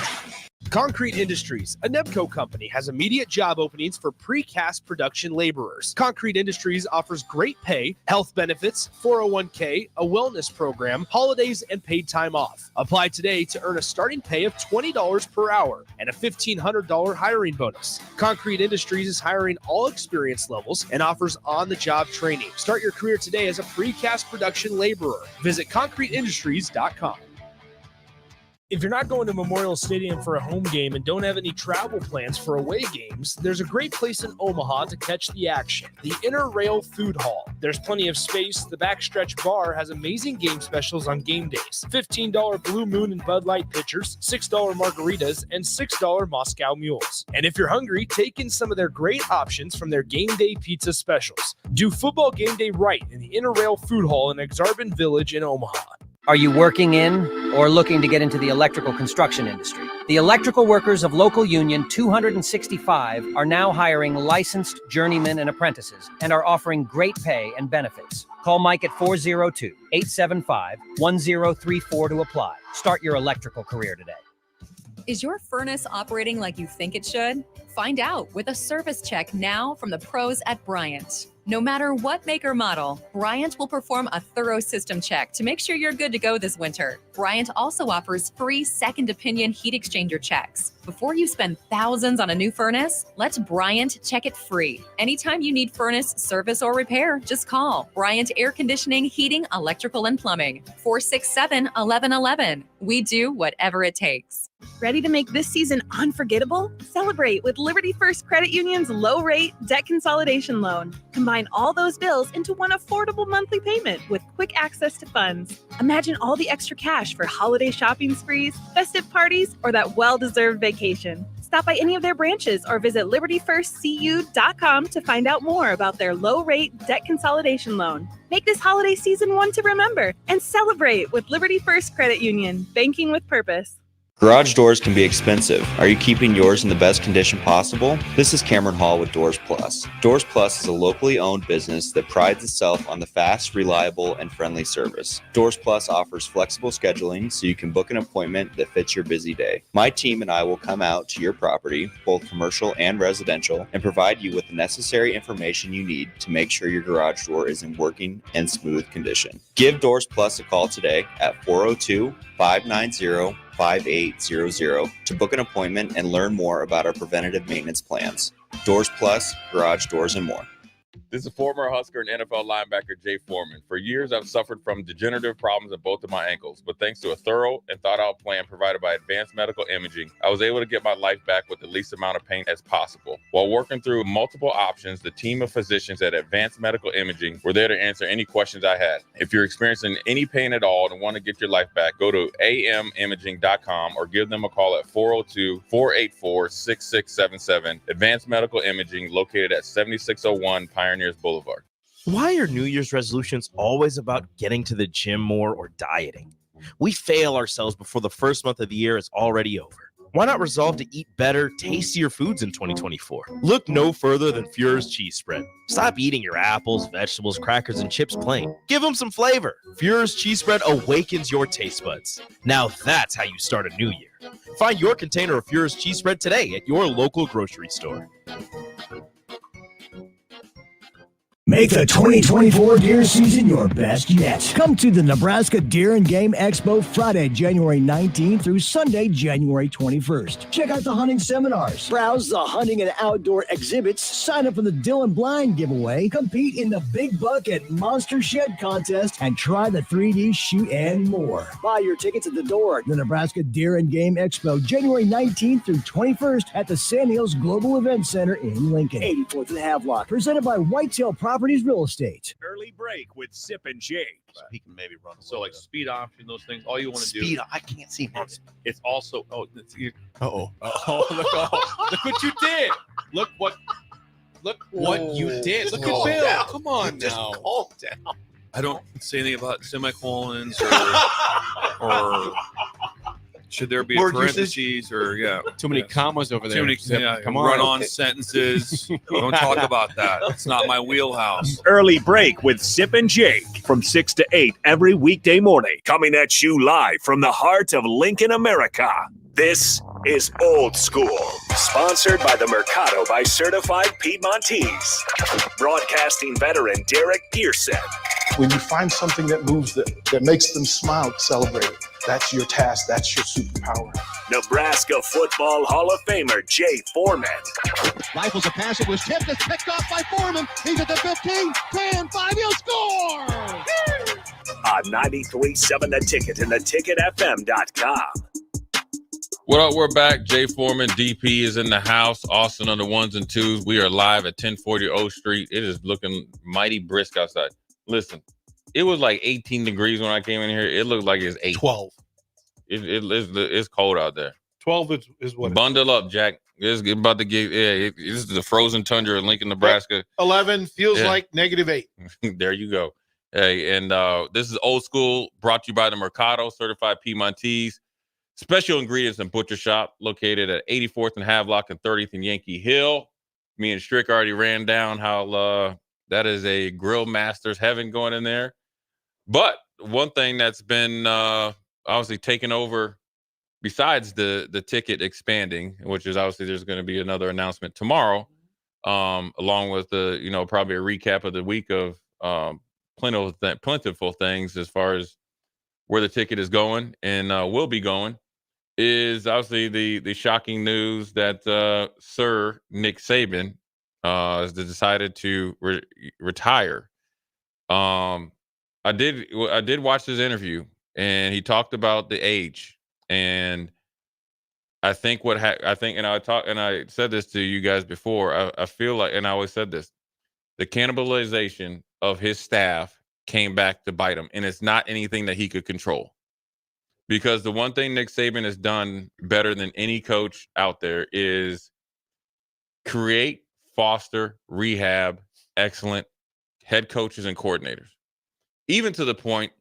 Concrete Industries, a Nebco company, has immediate job openings for precast production laborers. Concrete Industries offers great pay, health benefits, 401k, a wellness program, holidays, and paid time off. Apply today to earn a starting pay of $20 per hour and a $1,500 hiring bonus. Concrete Industries is hiring all experience levels and offers on-the-job training. Start your career today as a precast production laborer. Visit concreteindustries.com. If you're not going to Memorial Stadium for a home game and don't have any travel plans for away games, there's a great place in Omaha to catch the action, the Inner Rail Food Hall. There's plenty of space. The Backstretch Bar has amazing game specials on game days. $15 Blue Moon and Bud Light pitchers, $6 margaritas, and $6 Moscow Mules. And if you're hungry, take in some of their great options from their game day pizza specials. Do football game day right in the Inner Rail Food Hall in Exarban Village in Omaha. Are you working in or looking to get into the electrical construction industry? The electrical workers of local union 265 are now hiring licensed journeymen and apprentices and are offering great pay and benefits. Call Mike at 402-875-1034 to apply. Start your electrical career today. Is your furnace operating like you think it should? Find out with a service check now from the pros at Bryant. No matter what make or model, Bryant will perform a thorough system check to make sure you're good to go this winter. Bryant also offers free second opinion heat exchanger checks. Before you spend thousands on a new furnace, let Bryant check it free. Anytime you need furnace service or repair, just call Bryant Air Conditioning, Heating, Electrical, and Plumbing, 467-1111. We do whatever it takes. Ready to make this season unforgettable? Celebrate with Liberty First Credit Union's low-rate debt consolidation loan. Combine Combine all those bills into one affordable monthly payment with quick access to funds. Imagine all the extra cash for holiday shopping sprees, festive parties, or that well-deserved vacation. Stop by any of their branches or visit libertyfirstcu.com to find out more about their low-rate debt consolidation loan. Make this holiday season one to remember and celebrate with Liberty First Credit Union, banking with purpose. Garage doors can be expensive. Are you keeping yours in the best condition possible? This is Cameron Hall with Doors Plus. Doors Plus is a locally owned business that prides itself on the fast, reliable, and friendly service. Doors Plus offers flexible scheduling so you can book an appointment that fits your busy day. My team and I will come out to your property, both commercial and residential, and provide you with the necessary information you need to make sure your garage door is in working and smooth condition. Give Doors Plus a call today at 402-590-5800 to book an appointment and learn more about our preventative maintenance plans. Doors Plus, garage doors, and more. This is former Husker and NFL linebacker Jay Foreman. For years, I've suffered from degenerative problems in both of my ankles, but thanks to a thorough and thought-out plan provided by Advanced Medical Imaging, I was able to get my life back with the least amount of pain as possible. While working through multiple options, the team of physicians at Advanced Medical Imaging were there to answer any questions I had. If you're experiencing any pain at all and want to get your life back, go to amimaging.com or give them a call at 402-484-6677. Advanced Medical Imaging, located at 7601 Pioneers Boulevard. Why are New Year's resolutions always about getting to the gym more or dieting? We fail ourselves before the first month of the year is already over. Why not resolve to eat better, tastier foods in 2024? Look no further than Fuhrer's cheese spread. Stop eating your apples, vegetables, crackers, and chips plain. Give them some flavor. Fuhrer's cheese spread awakens your taste buds. Now that's how you start a new year. Find your container of Fuhrer's cheese spread today at your local grocery store. Make the 2024 deer season your best yet. Come to the Nebraska Deer and Game Expo Friday, January 19th through Sunday, January 21st. Check out the hunting seminars, browse the hunting and outdoor exhibits, sign up for the Dylan Blind giveaway, compete in the Big Buck and Monster Shed contest, and try the 3D shoot and more. Buy your tickets at the door. The Nebraska Deer and Game Expo, January 19th through 21st at the Sand Hills Global Event Center in Lincoln. 84th and Havelock, presented by Whitetail Properties Real Estate. Early break with Sip and Jake. He can maybe run. So like speed option, those things. All you want to do. Speed. I can't see. It's also. Oh, Uh-oh. Look what you did. Look what you did. Look at Bill. Down. Come on Just now. calm down. I don't say anything about semicolons or should there be a Word parentheses or Too many commas over there. Too many, Zip. Come on. run-on sentences. Don't talk about that. It's not my wheelhouse. Early break with Sip and Jake from 6 to 8 every weekday morning. Coming at you live from the heart of Lincoln, America. This is Old School. Sponsored by the Mercado by Certified Piedmontese. Broadcasting veteran Derek Pearson. When you find something that moves them, that makes them smile, celebrate it. That's your task. That's your superpower. Nebraska Football Hall of Famer Jay Foreman. Rifles a pass. It was tipped. It's picked off by Foreman. He's at the 15, 10, 5. He'll score! On 93.7 The Ticket and theticketfm.com. What up? We're back. Jay Foreman, DP, is in the house. Austin on the ones and twos. We are live at 1040 O Street. It is looking mighty brisk outside. Listen, it was like 18 degrees when I came in here. It looked like it's 8. 12. It's cold out there. 12 is what? Bundle up, Jack. It's about to get, this is the frozen tundra in Lincoln, Nebraska. 11 feels like -8. There you go. Hey, and this is Old School, brought to you by the Mercado, Certified Piedmontese. Special Ingredients and Butcher Shop, located at 84th and Havelock and 30th and Yankee Hill. Me and Strick already ran down how that is a grill master's heaven going in there. But one thing that's been obviously taken over, besides the ticket expanding, which is obviously there's going to be another announcement tomorrow, along with the probably a recap of the week of plentiful things as far as where the ticket is going and will be going, is obviously the shocking news that Sir Nick Saban has decided to retire. I did watch his interview, and he talked about the age, and I think and I said this to you guys before. I feel like, and I always said this, the cannibalization of his staff came back to bite him, and it's not anything that he could control. Because the one thing Nick Saban has done better than any coach out there is create, foster, rehab excellent head coaches and coordinators. Even to the point,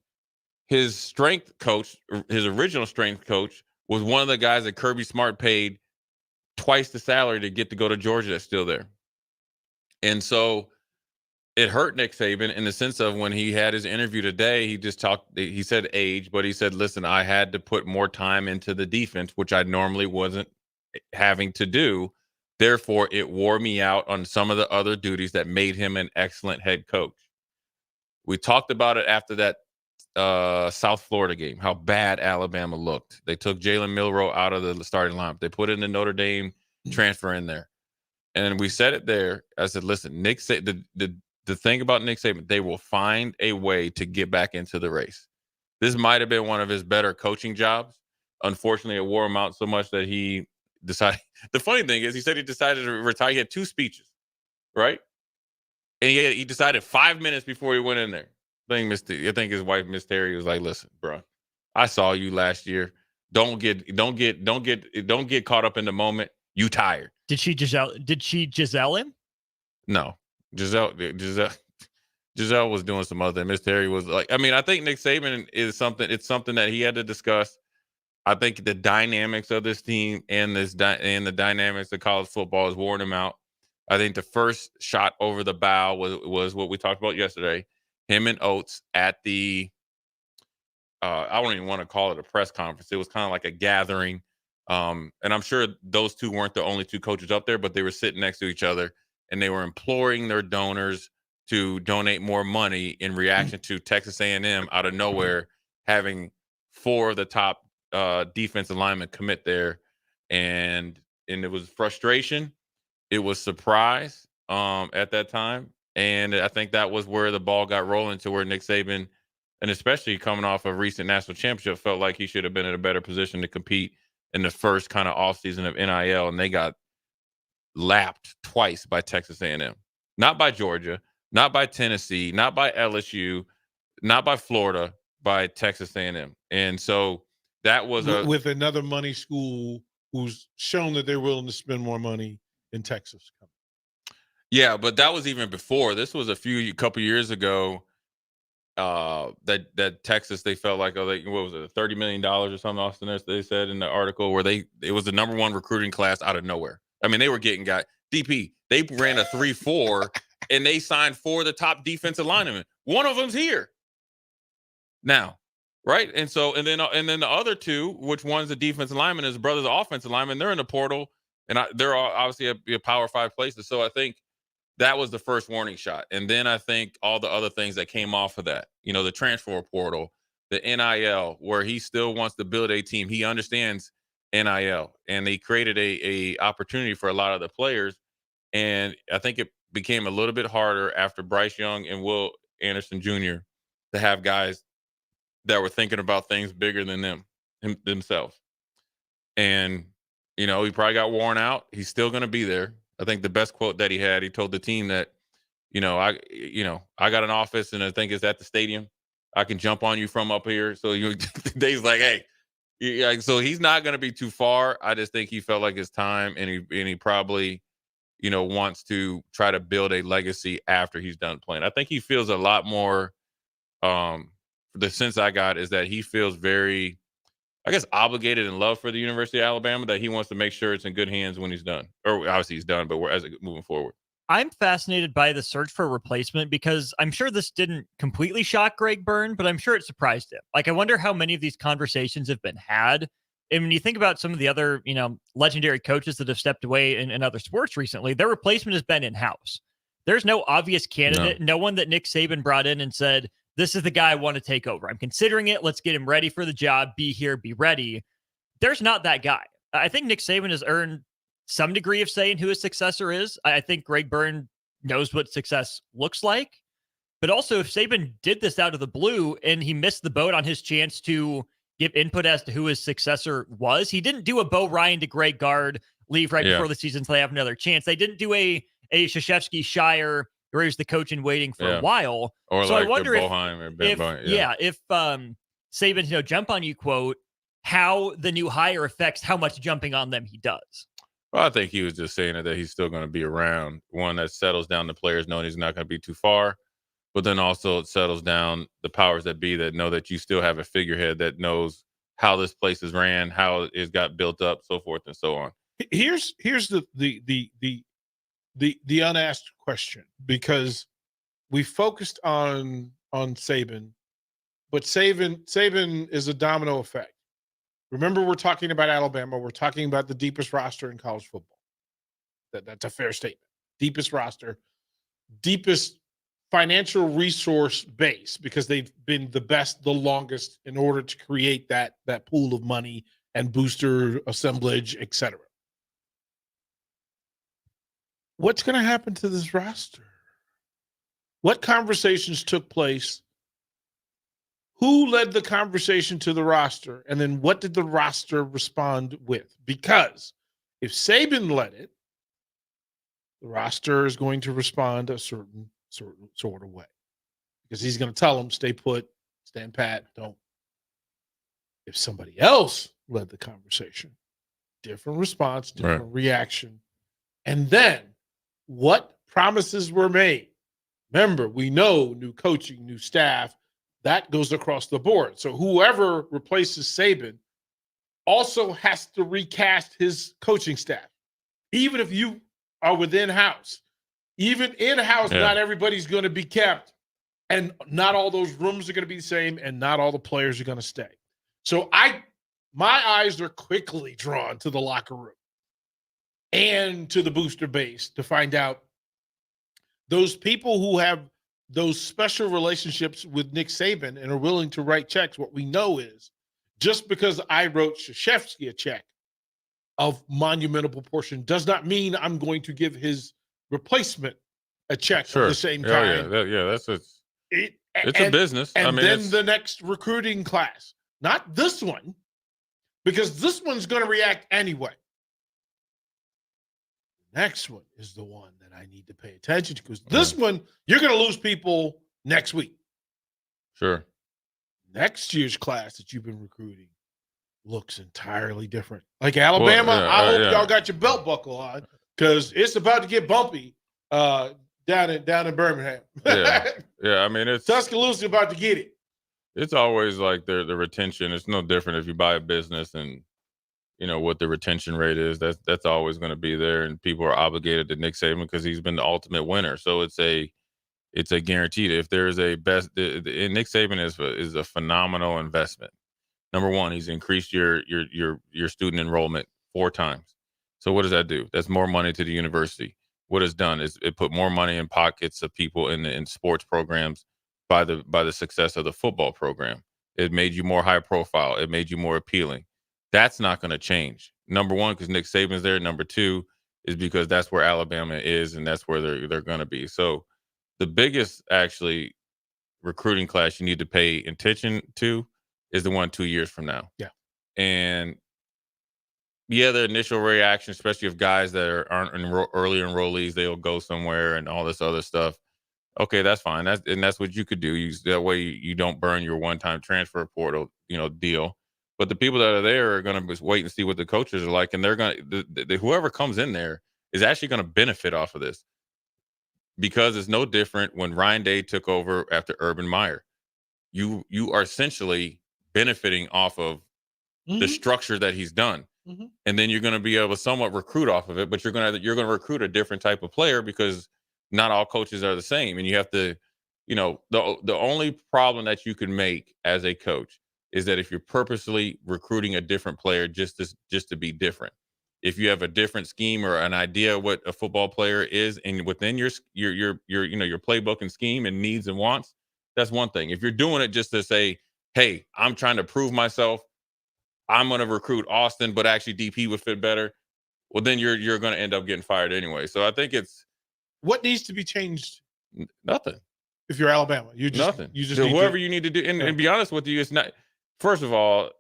his strength coach, his original strength coach, was one of the guys that Kirby Smart paid twice the salary to get to go to Georgia that's still there. And so it hurt Nick Saban in the sense of when he had his interview today, he said age, but he said, listen, I had to put more time into the defense, which I normally wasn't having to do. Therefore, it wore me out on some of the other duties that made him an excellent head coach. We talked about it after that South Florida game, how bad Alabama looked. They took Jalen Milroe out of the starting lineup. They put in the Notre Dame transfer in there. And we said it there. I said, listen, Nick Saban, the thing about Nick Saban, they will find a way to get back into the race. This might have been one of his better coaching jobs. Unfortunately, it wore him out so much that he decided. The funny thing is, he said he decided to retire. He had 2 speeches, right? And he decided 5 minutes before he went in there. I think his wife, Miss Terry, was like, "Listen, bro, I saw you last year. Don't get caught up in the moment. You tired." Did she Giselle him? No, Giselle was doing some other thing. Miss Terry was like, I mean, I think Nick Saban is something. It's something that he had to discuss. I think the dynamics of this team and the dynamics of college football is wearing him out. I think the first shot over the bow was what we talked about yesterday. Him and Oates at the, I don't even want to call it a press conference. It was kind of like a gathering. And I'm sure those two weren't the only 2 coaches up there, but they were sitting next to each other and they were imploring their donors to donate more money in reaction to Texas A&M out of nowhere having 4 of the top defensive linemen commit there. And it was frustration. It was surprise at that time. And I think that was where the ball got rolling to where Nick Saban, and especially coming off a recent national championship, felt like he should have been in a better position to compete in the first kind of offseason of NIL. And they got lapped twice by Texas A&M. Not by Georgia, not by Tennessee, not by LSU, not by Florida, by Texas A&M. And so that was with another money school who's shown that they're willing to spend more money in Texas. Yeah, but that was even before. This was a couple years ago. That Texas, they felt like, what was it, $30 million or something, Austin, as they said in the article, where it was the number 1 recruiting class out of nowhere. I mean, they were getting guys. DP, they ran a 3-4 and they signed 4 of the top defensive linemen. One of them's here now, right? And then the other 2, which one's the defensive lineman, his brother's offensive lineman, they're in the portal, and they're obviously a Power 5 places. So I think that was the first warning shot. And then I think all the other things that came off of that, the transfer portal, the NIL, where he still wants to build a team. He understands NIL, and they created a opportunity for a lot of the players. And I think it became a little bit harder after Bryce Young and Will Anderson Jr. to have guys that were thinking about things bigger than themselves. And, he probably got worn out. He's still going to be there. I think the best quote that he had, he told the team that, I got an office and I think it's at the stadium. I can jump on you from up here. So Dave's like, hey, so he's not going to be too far. I just think he felt like his time, and he probably, wants to try to build a legacy after he's done playing. I think he feels a lot more. The sense I got is that he feels very, I guess, obligated and love for the University of Alabama, that he wants to make sure it's in good hands when he's done. Or obviously he's done, but as moving forward. I'm fascinated by the search for a replacement because I'm sure this didn't completely shock Greg Byrne, but I'm sure it surprised him. Like, I wonder how many of these conversations have been had. And when you think about some of the other, legendary coaches that have stepped away in other sports recently, their replacement has been in-house. There's no obvious candidate, no one that Nick Saban brought in and said, this is the guy I want to take over. I'm considering it. Let's get him ready for the job. Be here, be ready. There's not that guy. I think Nick Saban has earned some degree of saying who his successor is. I think Greg Byrne knows what success looks like. But also, if Saban did this out of the blue and he missed the boat on his chance to give input as to who his successor was, he didn't do a Bo Ryan to Greg Gard, leave right before the season so they have another chance. They didn't do a Krzyzewski Shire or he was the coach in waiting for Yeah. a while. Or so like I wonder Boheim or Ben if Boheim, Saban's jump on you quote, how the new hire affects how much jumping on them he does. Well, I think he was just saying that he's still going to be around. One that settles down the players knowing he's not going to be too far, but then also it settles down the powers that be that know that you still have a figurehead that knows how this place is ran, how it got built up, so forth and so on. Here's the unasked question, because we focused on Saban, but Saban is a domino effect. Remember, we're talking about Alabama. We're talking about the deepest roster in college football. That's a fair statement. Deepest roster, deepest financial resource base, because they've been the best, the longest in order to create that pool of money and booster assemblage, etc. What's going to happen to this roster? What conversations took place? Who led the conversation to the roster? And then what did the roster respond with? Because if Saban led it, the roster is going to respond a certain sort of way. Because he's going to tell them, stay put, stand pat, don't. If somebody else led the conversation, different response, different reaction. And then what promises were made? Remember, we know new coaching, new staff, that goes across the board. So whoever replaces Saban also has to recast his coaching staff. Even if you are within house, even in-house, not everybody's going to be kept, and not all those rooms are going to be the same, and not all the players are going to stay. So my eyes are quickly drawn to the locker room and to the booster base to find out those people who have those special relationships with Nick Saban and are willing to write checks. What we know is, just because I wrote Krzyzewski a check of monumental proportion does not mean I'm going to give his replacement a check of the same kind. It's a business. And then the next recruiting class, not this one, because this one's going to react anyway. Next one is the one that I need to pay attention to, because this one, you're going to lose people next week. Sure. Next year's class that you've been recruiting looks entirely different. Like Alabama, I hope y'all got your belt buckle on, because it's about to get bumpy down in Birmingham. I mean, it's Tuscaloosa about to get it. It's always like the retention. It's no different if you buy a business and what the retention rate is. That's always going to be there, and people are obligated to Nick Saban because he's been the ultimate winner. So it's a guaranteed. If there's a best, Nick Saban is a phenomenal investment. Number one, he's increased your student enrollment 4 times. So what does that do? That's more money to the university. What it's done is it put more money in pockets of people in sports programs by the success of the football program. It made you more high profile. It made you more appealing. That's not going to change. Number one, because Nick Saban's there. Number two is because that's where Alabama is, and that's where they're going to be. So the biggest actually recruiting class you need to pay attention to is the one 2 years from now. Yeah. And the initial reaction, especially if guys that aren't early enrollees, they'll go somewhere and all this other stuff. Okay, that's fine. That's what you could do. That way you don't burn your one-time transfer portal, deal. But the people that are there are going to wait and see what the coaches are like, and they're going to whoever comes in there is actually going to benefit off of this, because it's no different when Ryan Day took over after Urban Meyer. You are essentially benefiting off of the structure that he's done, and then you're going to be able to somewhat recruit off of it. But you're going to recruit a different type of player, because not all coaches are the same, and you have to, the only problem that you can make as a coach is that if you're purposely recruiting a different player just to be different. If you have a different scheme or an idea what a football player is, and within your playbook and scheme and needs and wants, that's one thing. If you're doing it just to say, hey, I'm trying to prove myself, I'm going to recruit Austin, but actually DP would fit better, well, then you're going to end up getting fired anyway. So I think it's what needs to be changed. Nothing. If you're Alabama, nothing. You just whoever you need to do. And be honest with you, it's not. First of all,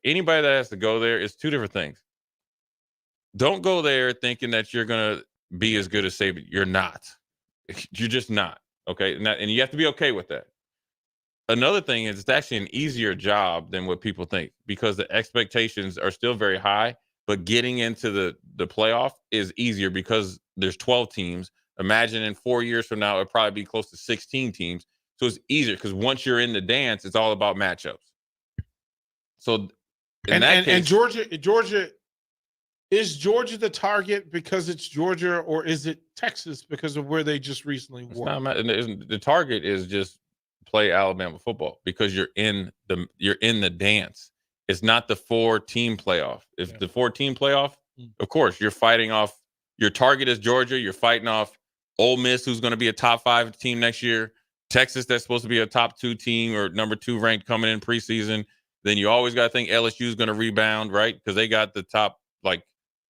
anybody that has to go there is 2 different things. Don't go there thinking that you're going to be as good as Saban. You're not. You're just not. Okay. And you have to be okay with that. Another thing is it's actually an easier job than what people think because the expectations are still very high, but getting into the playoff is easier because there's 12 teams. Imagine in 4 years from now, it'll probably be close to 16 teams. So it's easier because once you're in the dance, it's all about matchups. So and Georgia, is Georgia the target because it's Georgia, or is it Texas because of where they just recently were? The target is just play Alabama football because you're in the dance. It's not the 4-team playoff. If the 4-team playoff, of course, you're fighting off. Your target is Georgia. You're fighting off Ole Miss, who's going to be a top 5 team next year. Texas, that's supposed to be a top 2 team or number 2 ranked coming in preseason. Then you always got to think LSU is going to rebound, right? Because they got the top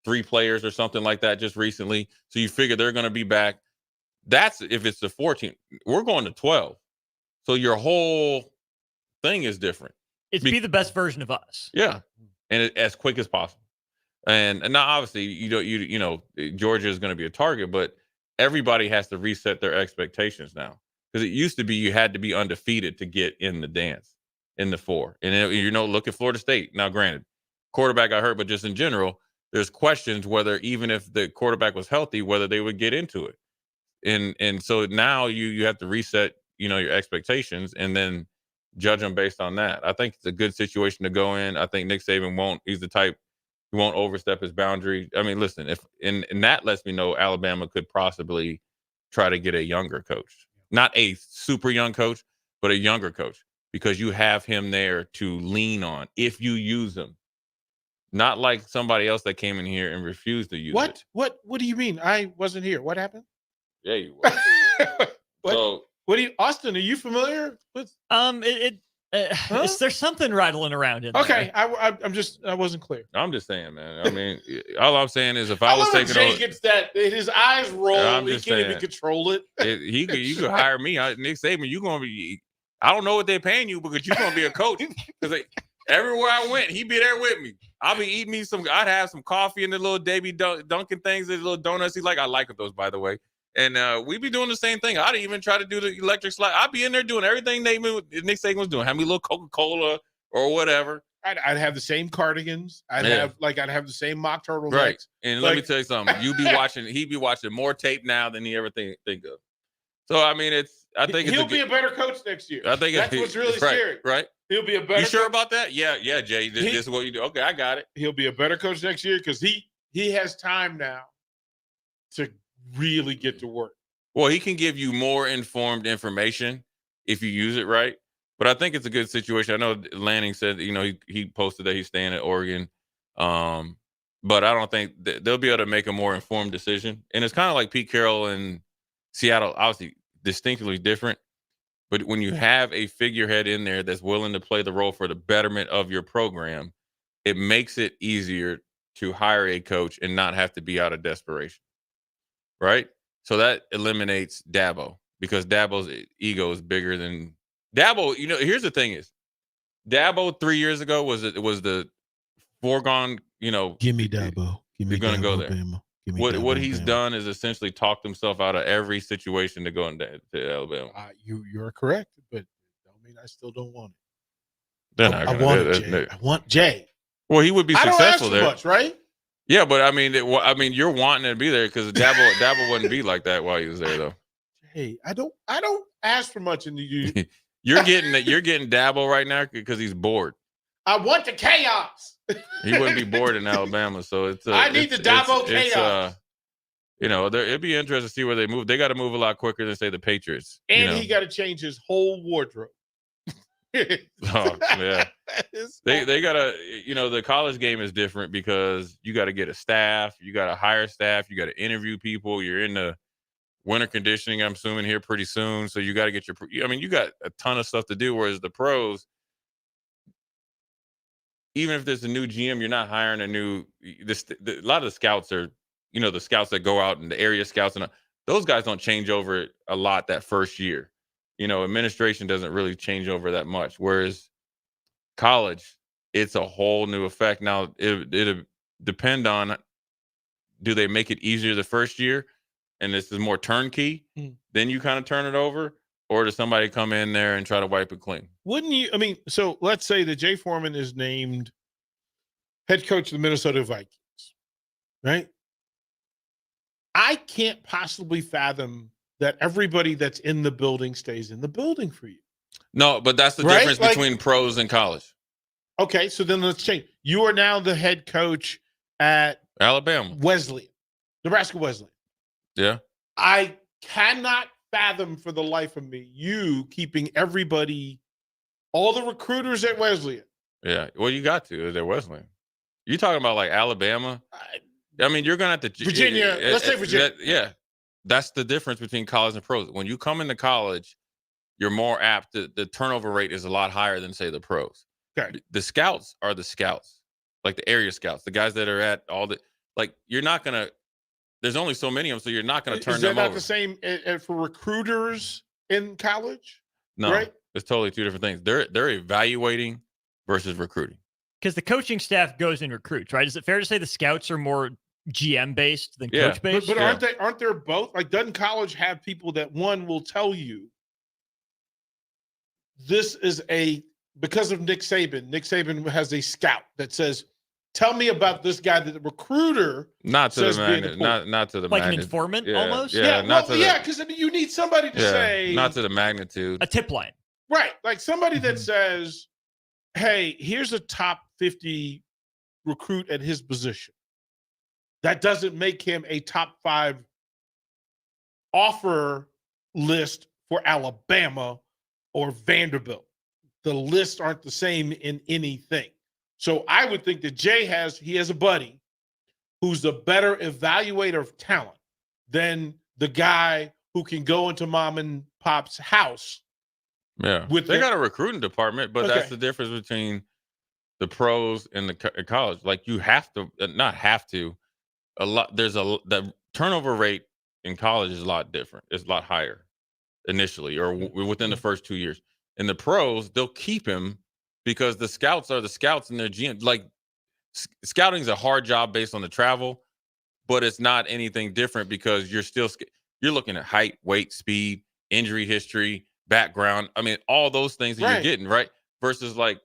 3 players or something like that just recently. So you figure they're going to be back. That's if it's the 4-team. We're going to 12. So your whole thing is different. It's be the best version of us. Yeah, and as quick as possible. And now obviously you know Georgia is going to be a target, but everybody has to reset their expectations now because it used to be you had to be undefeated to get in the dance in the 4. And look at Florida State. Now, granted, quarterback got hurt, but just in general, there's questions whether even if the quarterback was healthy, whether they would get into it. And so now you have to reset your expectations and then judge them based on that. I think it's a good situation to go in. I think Nick Saban he's the type who won't overstep his boundary. I mean, listen, and that lets me know Alabama could possibly try to get a younger coach, not a super young coach, but a younger coach, because you have him there to lean on if you use him. Not like somebody else that came in here and refused to use it. What do you mean? I wasn't here. What happened? Yeah, you were. Austin, are you familiar with? There's something rattling around in okay, there. I wasn't clear. I'm just saying, man. I mean, all I'm saying is if I was taking Jay over, gets that his eyes roll. He can't even control it. You could hire me, Nick Saban. You're gonna be. I don't know what they're paying you because you're gonna be a coach. Because everywhere I went, he'd be there with me. I'll be eating me some. I'd have some coffee and the little Davy Dunkin' things, the little donuts he like. I like those, by the way. And we'd be doing the same thing. I'd even try to do the electric slide. I'd be in there doing everything Nick Saban was doing. Have me a little Coca-Cola or whatever. I'd have the same cardigans. I'd have the same mock turtlenecks. Right. And let me tell you something. He'd be watching more tape now than he ever think of. So I mean, I think he'll be a better coach next year. I think that's what's really scary. Right. He'll be a better. You sure about that? Yeah, Jay. This is what you do. Okay, I got it. He'll be a better coach next year because he has time now to really get to work. Well, he can give you more informed information if you use it right. But I think it's a good situation. I know Lanning said, he posted that he's staying at Oregon. But I don't think they'll be able to make a more informed decision. And it's kind of like Pete Carroll in Seattle, obviously distinctly different. But when you have a figurehead in there that's willing to play the role for the betterment of your program, it makes it easier to hire a coach and not have to be out of desperation. Right? So that eliminates Dabo because Dabo's ego is bigger than Dabo. Here's the thing is Dabo 3 years ago was the foregone, give me Dabo. You're going to go there. What he's done is essentially talked himself out of every situation to go to Alabama. You're correct, but don't mean I still don't want it. I want Jay. I want Jay. Well, he would be successful there. Much, right? Yeah, but I mean, you're wanting to be there because Dabo wouldn't be like that while he was there, though. Hey, I don't ask for much in the You're getting Dabo right now because he's bored. I want the chaos. He wouldn't be bored in Alabama, so it's. I need the Dabo chaos. It'd be interesting to see where they move. They got to move a lot quicker than say the Patriots. And he got to change his whole wardrobe. Oh yeah, they gotta. The college game is different because you got to get a staff, you got to hire staff, you got to interview people. You're in the winter conditioning, I'm assuming, here pretty soon, so you got to get you got a ton of stuff to do. Whereas the pros, even if there's a new GM, you're not hiring a new. A lot of the scouts are, the scouts that go out and the area scouts, and those guys don't change over a lot that first year. Administration doesn't really change over that much. Whereas college, it's a whole new effect. Now, it'll depend on, do they make it easier the first year? and this is more turnkey, then you kind of turn it over, or does somebody come in there and try to wipe it clean? Wouldn't you? I mean, so let's say that Jay Foreman is named head coach of the Minnesota Vikings, right? I can't possibly fathom that everybody that's in the building stays in the building for you. No, but that's the difference between pros and college. Okay, so then let's change. You are now the head coach at Alabama, Nebraska Wesleyan. Yeah. I cannot fathom for the life of me you keeping everybody, all the recruiters at Wesleyan. Yeah. Well, you got to. They're Wesleyan. You talking about like Alabama? I mean, you're going to have to. Virginia. Let's say Virginia. Yeah. That's the difference between college and pros. When you come into college, you're more apt to, the turnover rate is a lot higher than, say, the pros. Okay. The scouts are the scouts, like the area scouts, the guys that are at all the, like, you're not going to, there's only so many of them, so you're not going to turn them over. Is that not the same for recruiters in college? No, right? It's totally two different things. They're evaluating versus recruiting. Because the coaching staff goes and recruits, right? Is it fair to say the scouts are more GM based than coach based? But aren't there both? Like, doesn't college have people that one will tell you this is because of Nick Saban. Nick Saban has a scout that says, "Tell me about this guy that the recruiter." Not to the magnet. Not to the like magnet. an informant Yeah, almost. Yeah, because I mean, you need somebody to say not to the magnitude. A tip line, right? Like somebody that says, "Hey, here's a top 50 recruit at his position." That doesn't make him a top 5 offer list for Alabama or Vanderbilt. The lists aren't the same in anything. So I would think that Jay has a buddy who's a better evaluator of talent than the guy who can go into mom and pop's house. Yeah. They got a recruiting department, but that's the difference between the pros and the college. Like, you have to, not have to, the turnover rate in college is a lot different. It's a lot higher initially or within the first 2 years. In the pros, they'll keep him because the scouts are the scouts and their GM. Like, scouting is a hard job based on the travel, but it's not anything different because you're looking at height, weight, speed, injury history, background. I mean, all those things that you're getting, right? Versus, like,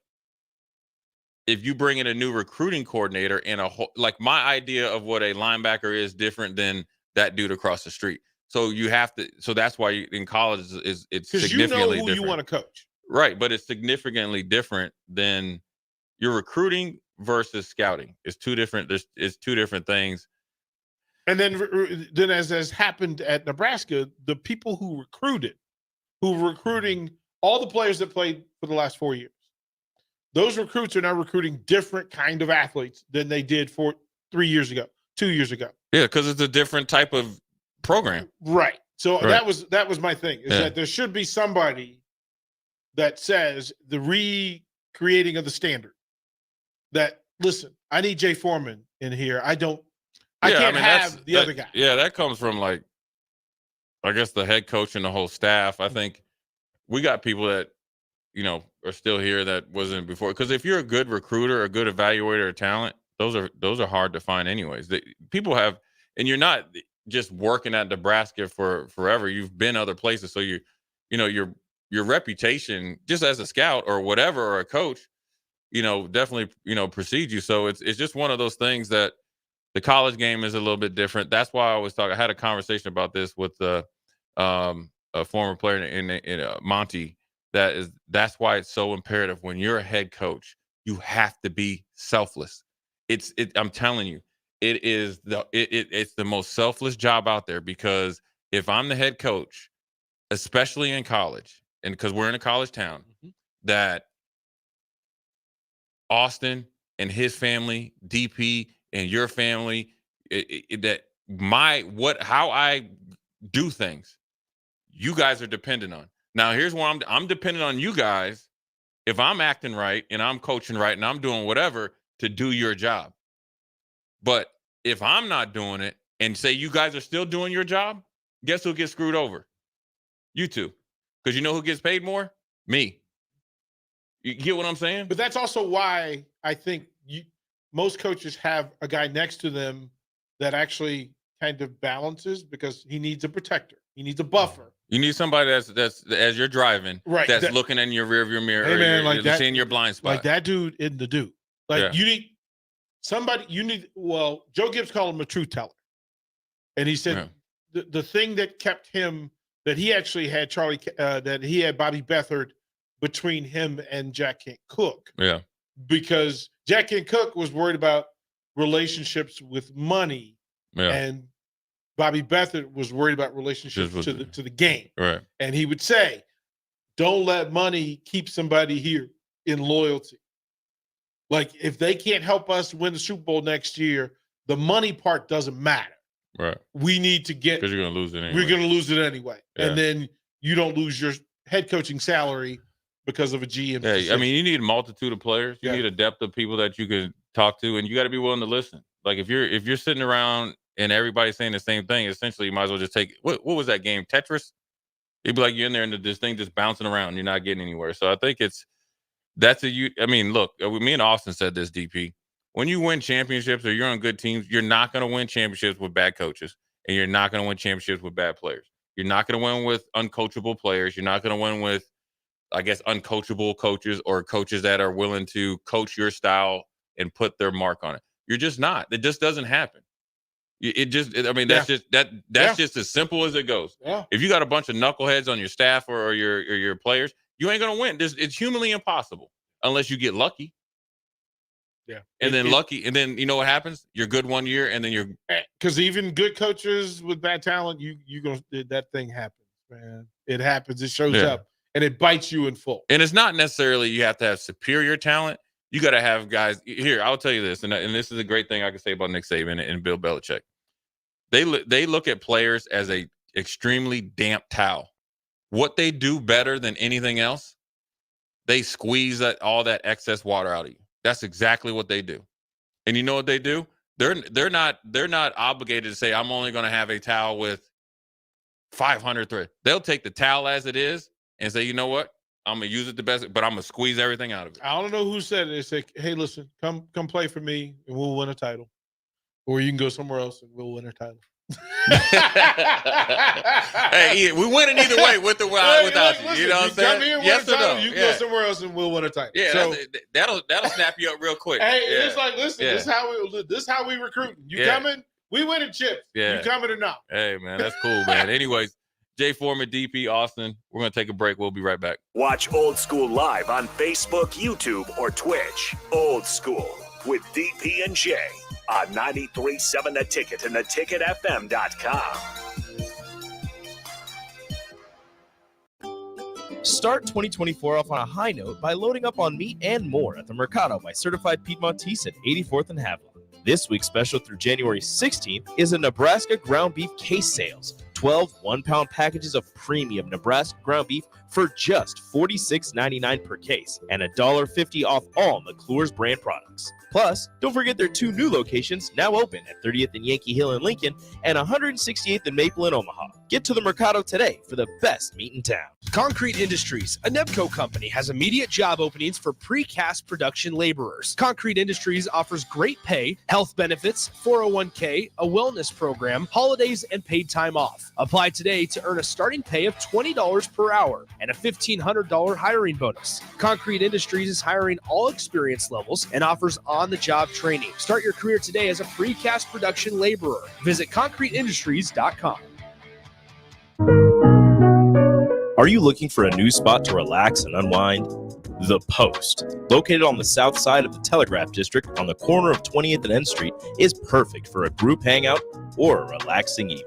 if you bring in a new recruiting coordinator and like, my idea of what a linebacker is different than that dude across the street. So you have to. So that's why in college it's significantly different. You want to coach, right? But it's significantly different than your recruiting versus scouting. It's two different. It's two different things. And then as has happened at Nebraska, the people who were recruiting all the players that played for the last 4 years, those recruits are now recruiting different kind of athletes than they did 2 years ago. Yeah, because it's a different type of program. Right. So that was my thing, is that there should be somebody that says the recreating of the standard. That, listen, I need Jay Foreman in here. I can't have the other guy. Yeah, that comes from, like, I guess the head coach and the whole staff. I think we got people that, are still here that wasn't before. Because if you're a good recruiter, a good evaluator of talent, those are hard to find anyways. People have, and you're not just working at Nebraska for forever. You've been other places, so your reputation just as a scout or whatever, or a coach, definitely precedes you. So it's just one of those things that the college game is a little bit different. That's why I always talk. I had a conversation about this with a former player in Monty. That's why it's so imperative when you're a head coach, you have to be selfless. I'm telling you, it's the most selfless job out there, because if I'm the head coach, especially in college, and because we're in a college town, that Austin and his family, DP and your family, how I do things, you guys are dependent on. Now, here's where I'm dependent on you guys. If I'm acting right and I'm coaching right and I'm doing whatever to do your job. But if I'm not doing it, and say you guys are still doing your job, guess who gets screwed over? You two. Because you know who gets paid more? Me. You get what I'm saying? But that's also why I think most coaches have a guy next to them that actually kind of balances because he needs a protector. He needs a buffer. You need somebody that's as you're driving, right? That's looking in your rearview mirror. Hey man, like that, seeing your blind spot. Like that dude isn't the dude. Like you need somebody. You need. Well, Joe Gibbs called him a truth teller, and he said the thing that kept him that he actually had that he had Bobby Beathard between him and Jack Kent Cook. Yeah, because Jack Kent Cook was worried about relationships with money, and Bobby Beathard was worried about relationships to the game. Right. And he would say, don't let money keep somebody here in loyalty. Like, if they can't help us win the Super Bowl next year, the money part doesn't matter. Right. We need to get – because you're going to lose it anyway. We're going to lose it anyway. Yeah. And then you don't lose your head coaching salary because of a GM. Yeah, I mean, you need a multitude of players. You need a depth of people that you can talk to, and you got to be willing to listen. Like, if you're sitting around – and everybody's saying the same thing, essentially you might as well just take what was that game, Tetris? It'd be like you're in there and this thing just bouncing around and you're not getting anywhere. So I think I mean, look, me and Austin said this, DP. When you win championships or you're on good teams, you're not going to win championships with bad coaches, and you're not going to win championships with bad players. You're not going to win with uncoachable players. You're not going to win with, I guess, uncoachable coaches or coaches that are willing to coach your style and put their mark on it. You're just not. It just doesn't happen. That's just as simple as it goes. Yeah. If you got a bunch of knuckleheads on your staff or your players, you ain't gonna win. It's humanly impossible unless you get lucky. Yeah. And then you know what happens? You're good one year, and then you're because even good coaches with bad talent, that thing happens, man. It happens. It shows up, and it bites you in full. And it's not necessarily you have to have superior talent. You got to have guys here. I'll tell you this, and this is a great thing I can say about Nick Saban and Bill Belichick. They look at players as a extremely damp towel. What they do better than anything else, they squeeze all that excess water out of you. That's exactly what they do. And you know what they do? They're not obligated to say, I'm only going to have a towel with 500 thread. They'll take the towel as it is and say, you know what? I'm going to use it the best, but I'm going to squeeze everything out of it. I don't know who said it. They said, hey, listen, come play for me and we'll win a title. Or you can go somewhere else and we'll win a title. Hey, we winning either way with or without you. You know what I'm saying? Come here, yes or no? You can go somewhere else and we'll win a title. Yeah, so, that'll snap you up real quick. Hey, it's like, listen, this is how we recruiting. You coming? We winning chips. Yeah. You coming or not? Hey, man, that's cool, man. Anyways, Jay Foreman, DP, Austin, we're going to take a break. We'll be right back. Watch Old School live on Facebook, YouTube, or Twitch. Old School with DP and Jay on 93.7 The Ticket and theticketfm.com. Start 2024 off on a high note by loading up on meat and more at the Mercado by Certified Piedmontese at 84th and Haviland. This week's special through January 16th is a Nebraska ground beef case sales. 12 one-pound packages of premium Nebraska ground beef for just $46.99 per case and $1.50 off all McClure's brand products. Plus, don't forget their 2 new locations now open at 30th and Yankee Hill in Lincoln and 168th and Maple in Omaha. Get to the Mercado today for the best meat in town. Concrete Industries, a Nebco company, has immediate job openings for precast production laborers. Concrete Industries offers great pay, health benefits, 401k, a wellness program, holidays, and paid time off. Apply today to earn a starting pay of $20 per hour and a $1,500 hiring bonus. Concrete Industries is hiring all experience levels and offers on-the-job training. Start your career today as a precast production laborer. Visit concreteindustries.com. Are you looking for a new spot to relax and unwind? The Post, located on the south side of the Telegraph District on the corner of 20th and N Street, is perfect for a group hangout or a relaxing evening.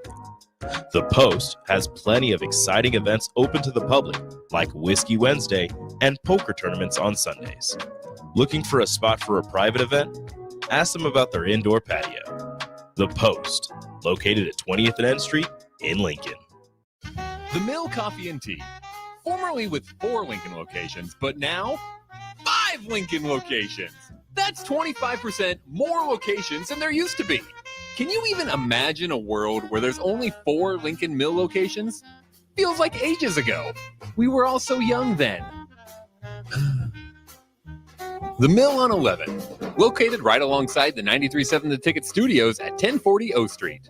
The Post has plenty of exciting events open to the public, like Whiskey Wednesday and poker tournaments on Sundays. Looking for a spot for a private event? Ask them about their indoor patio. The Post, located at 20th and N Street in Lincoln. The Mill Coffee and Tea, formerly with 4 Lincoln locations, but now 5 Lincoln locations. That's 25% more locations than there used to be. Can you even imagine a world where there's only 4 Lincoln Mill locations? Feels like ages ago. We were all so young then. The Mill on 11, located right alongside the 93.7 The Ticket Studios at 1040 O Street.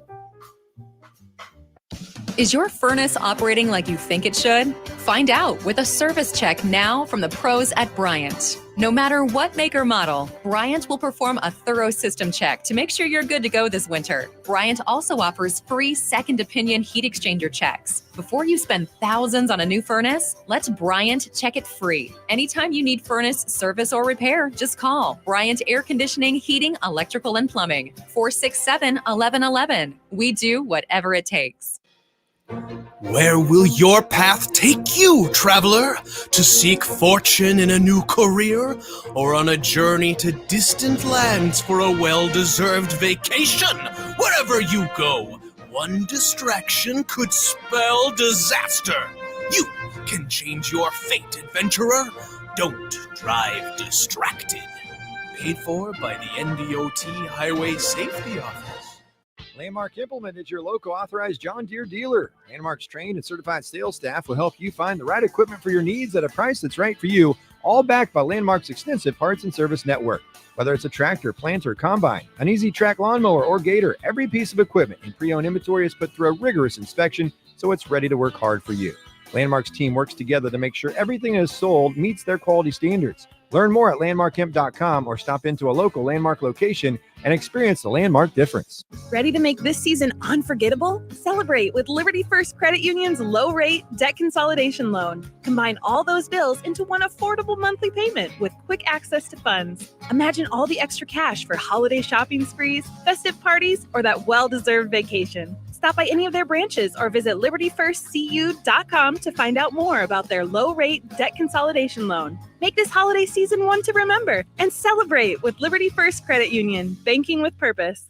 Is your furnace operating like you think it should? Find out with a service check now from the pros at Bryant. No matter what make or model, Bryant will perform a thorough system check to make sure you're good to go this winter. Bryant also offers free second opinion heat exchanger checks. Before you spend thousands on a new furnace, let Bryant check it free. Anytime you need furnace service or repair, just call Bryant Air Conditioning, Heating, Electrical, and Plumbing, 467-1111. We do whatever it takes. Where will your path take you, traveler? To seek fortune in a new career? Or on a journey to distant lands for a well-deserved vacation? Wherever you go, one distraction could spell disaster. You can change your fate, adventurer. Don't drive distracted. Paid for by the NDOT Highway Safety Office. Landmark Implement is your local authorized John Deere dealer. Landmark's trained and certified sales staff will help you find the right equipment for your needs at a price that's right for you, all backed by Landmark's extensive parts and service network. Whether it's a tractor, planter, combine, an easy track lawnmower, or gator, every piece of equipment in pre-owned inventory is put through a rigorous inspection so it's ready to work hard for you. Landmark's team works together to make sure everything is sold meets their quality standards. Learn more at landmarkimp.com or stop into a local Landmark location and experience the Landmark difference. Ready to make this season unforgettable? Celebrate with Liberty First Credit Union's low-rate debt consolidation loan. Combine all those bills into one affordable monthly payment with quick access to funds. Imagine all the extra cash for holiday shopping sprees, festive parties, or that well-deserved vacation. Stop by any of their branches or visit libertyfirstcu.com to find out more about their low-rate debt consolidation loan. Make this holiday season one to remember and celebrate with Liberty First Credit Union, banking with purpose.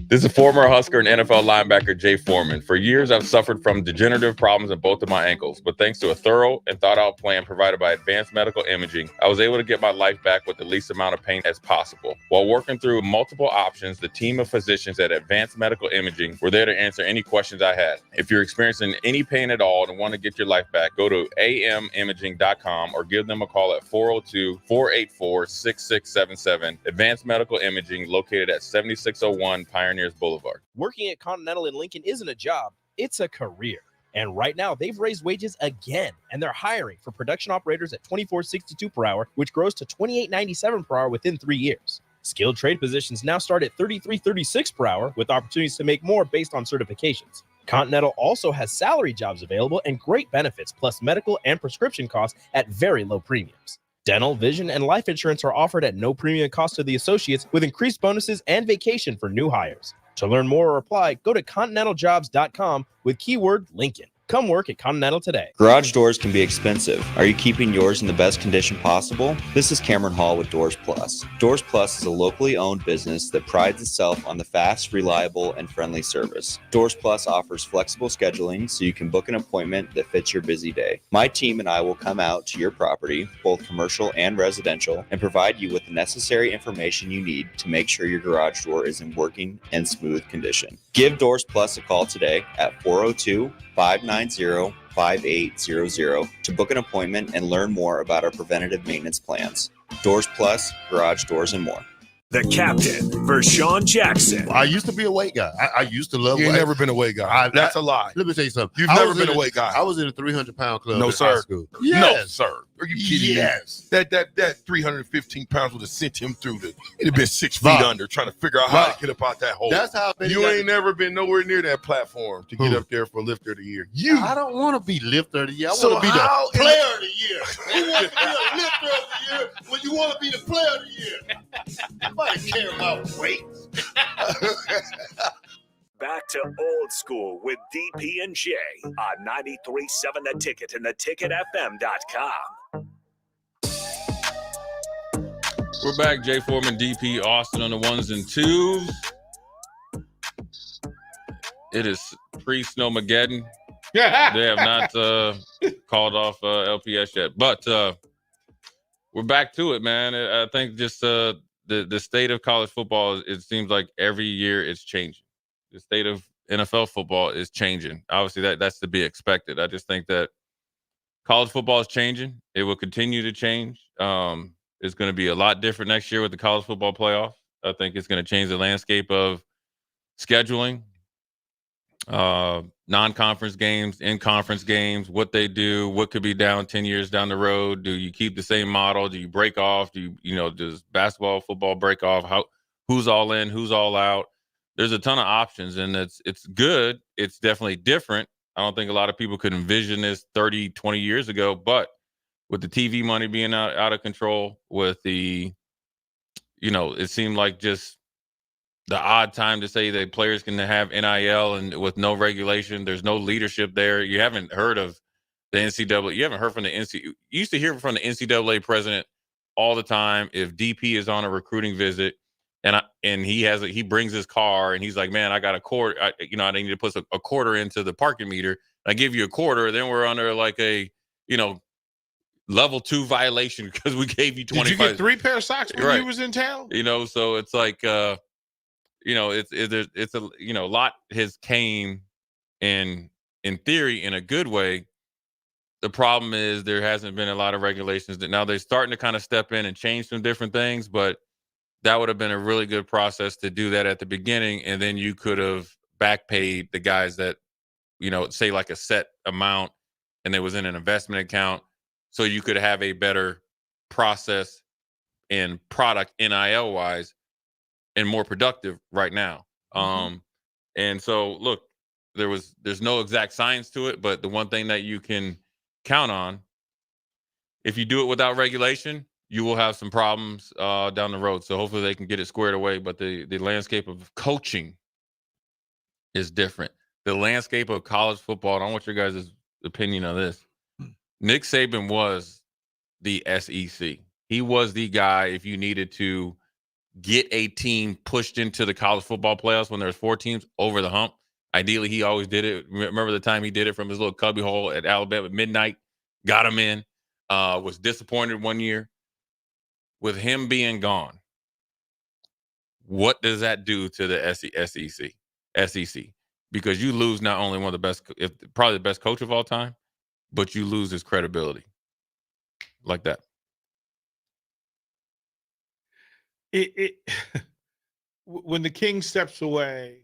This is former Husker and NFL linebacker Jay Foreman. For years, I've suffered from degenerative problems in both of my ankles, but thanks to a thorough and thought-out plan provided by Advanced Medical Imaging, I was able to get my life back with the least amount of pain as possible. While working through multiple options, the team of physicians at Advanced Medical Imaging were there to answer any questions I had. If you're experiencing any pain at all and want to get your life back, go to amimaging.com or give them a call at 402-484-6677. Advanced Medical Imaging, located at 7601 Pioneers Boulevard. Working at Continental in Lincoln isn't a job, it's a career. And right now, they've raised wages again, and they're hiring for production operators at $24.62 per hour, which grows to $28.97 per hour within 3 years. Skilled trade positions now start at $33.36 per hour, with opportunities to make more based on certifications. Continental also has salary jobs available and great benefits, plus medical and prescription costs at very low premiums. Dental, vision, and life insurance are offered at no premium cost to the associates, with increased bonuses and vacation for new hires. To learn more or apply, go to continentaljobs.com with keyword Lincoln. Come work at Continental today. Garage doors can be expensive. Are you keeping yours in the best condition possible? This is Cameron Hall with Doors Plus. Doors Plus is a locally owned business that prides itself on the fast, reliable, and friendly service. Doors Plus offers flexible scheduling so you can book an appointment that fits your busy day. My team and I will come out to your property, both commercial and residential, and provide you with the necessary information you need to make sure your garage door is in working and smooth condition. Give Doors Plus a call today at 402-590-5800 to book an appointment and learn more about our preventative maintenance plans. Doors Plus, garage doors, and more. The captain, Vershawn Jackson. I used to be a weight guy. I used to love weight. You ain't never been a weight guy. That's a lie. Let me tell you something. You've never been a weight guy. I was in a 300-pound club No, in sir. high school. No, Yes. sir. Are you kidding me? That 315 pounds would have sent him through the. It'd have been 6 feet Bob. under trying to figure out how Bob. to get up out that hole. That's how big you I- ain't never been nowhere near that platform to get up there for lifter of the year. I don't want to be lifter of the year. I So want to be how the in player the- of the year. You want to be a lifter of the year when you want to be the player of the year. Nobody care about weight. Back to old school with DP and J on 93.7 The Ticket and theticketfm.com. We're back. Jay Foreman, DP, Austin on the ones and twos. It is pre-Snowmageddon. They have not called off LPS yet, but we're back to it, man. I think just the state of college football, it seems like every year it's changing. The state of NFL football is changing. Obviously, that's to be expected. I just think that college football is changing. It will continue to change. It's going to be a lot different next year with the college football playoff. I think it's going to change the landscape of scheduling. non-conference games, in-conference games, what they do, what could be down 10 years down the road. Do you keep the same model? Do you break off? Does basketball, football break off? Who's all in, who's all out? There's a ton of options, and it's good. It's definitely different. I don't think a lot of people could envision this 30, 20 years ago, but with the TV money being out of control, with the, it seemed like just the odd time to say that players can have NIL and with no regulation, there's no leadership there. You haven't heard of the NCAA. You haven't heard from the NCAA. You used to hear from the NCAA president all the time if DP is on a recruiting visit and he brings his car and he's like, man, I got a quarter. I need to put a quarter into the parking meter. I give you a quarter. Then we're under like a, level 2 violation because we gave you 25. Did you get 3 pair of socks when you was in town? So it's like, it's a lot has came in theory in a good way. The problem is there hasn't been a lot of regulations that now they're starting to kind of step in and change some different things, but that would have been a really good process to do that at the beginning. And then you could have back paid the guys that, say like a set amount and it was in an investment account. So you could have a better process and product NIL wise and more productive right now. And so look, there's no exact science to it, but the one thing that you can count on, if you do it without regulation, you will have some problems down the road. So hopefully they can get it squared away. But the landscape of coaching is different. The landscape of college football, and I want your guys' opinion on this. Nick Saban was the SEC. He was the guy if you needed to get a team pushed into the college football playoffs when there's 4 teams over the hump. Ideally, he always did it. Remember the time he did it from his little cubby hole at Alabama at midnight, got him in, was disappointed one year. With him being gone, what does that do to the SEC? Because you lose not only one of the best, probably the best coach of all time, but you lose his credibility like that. When the king steps away,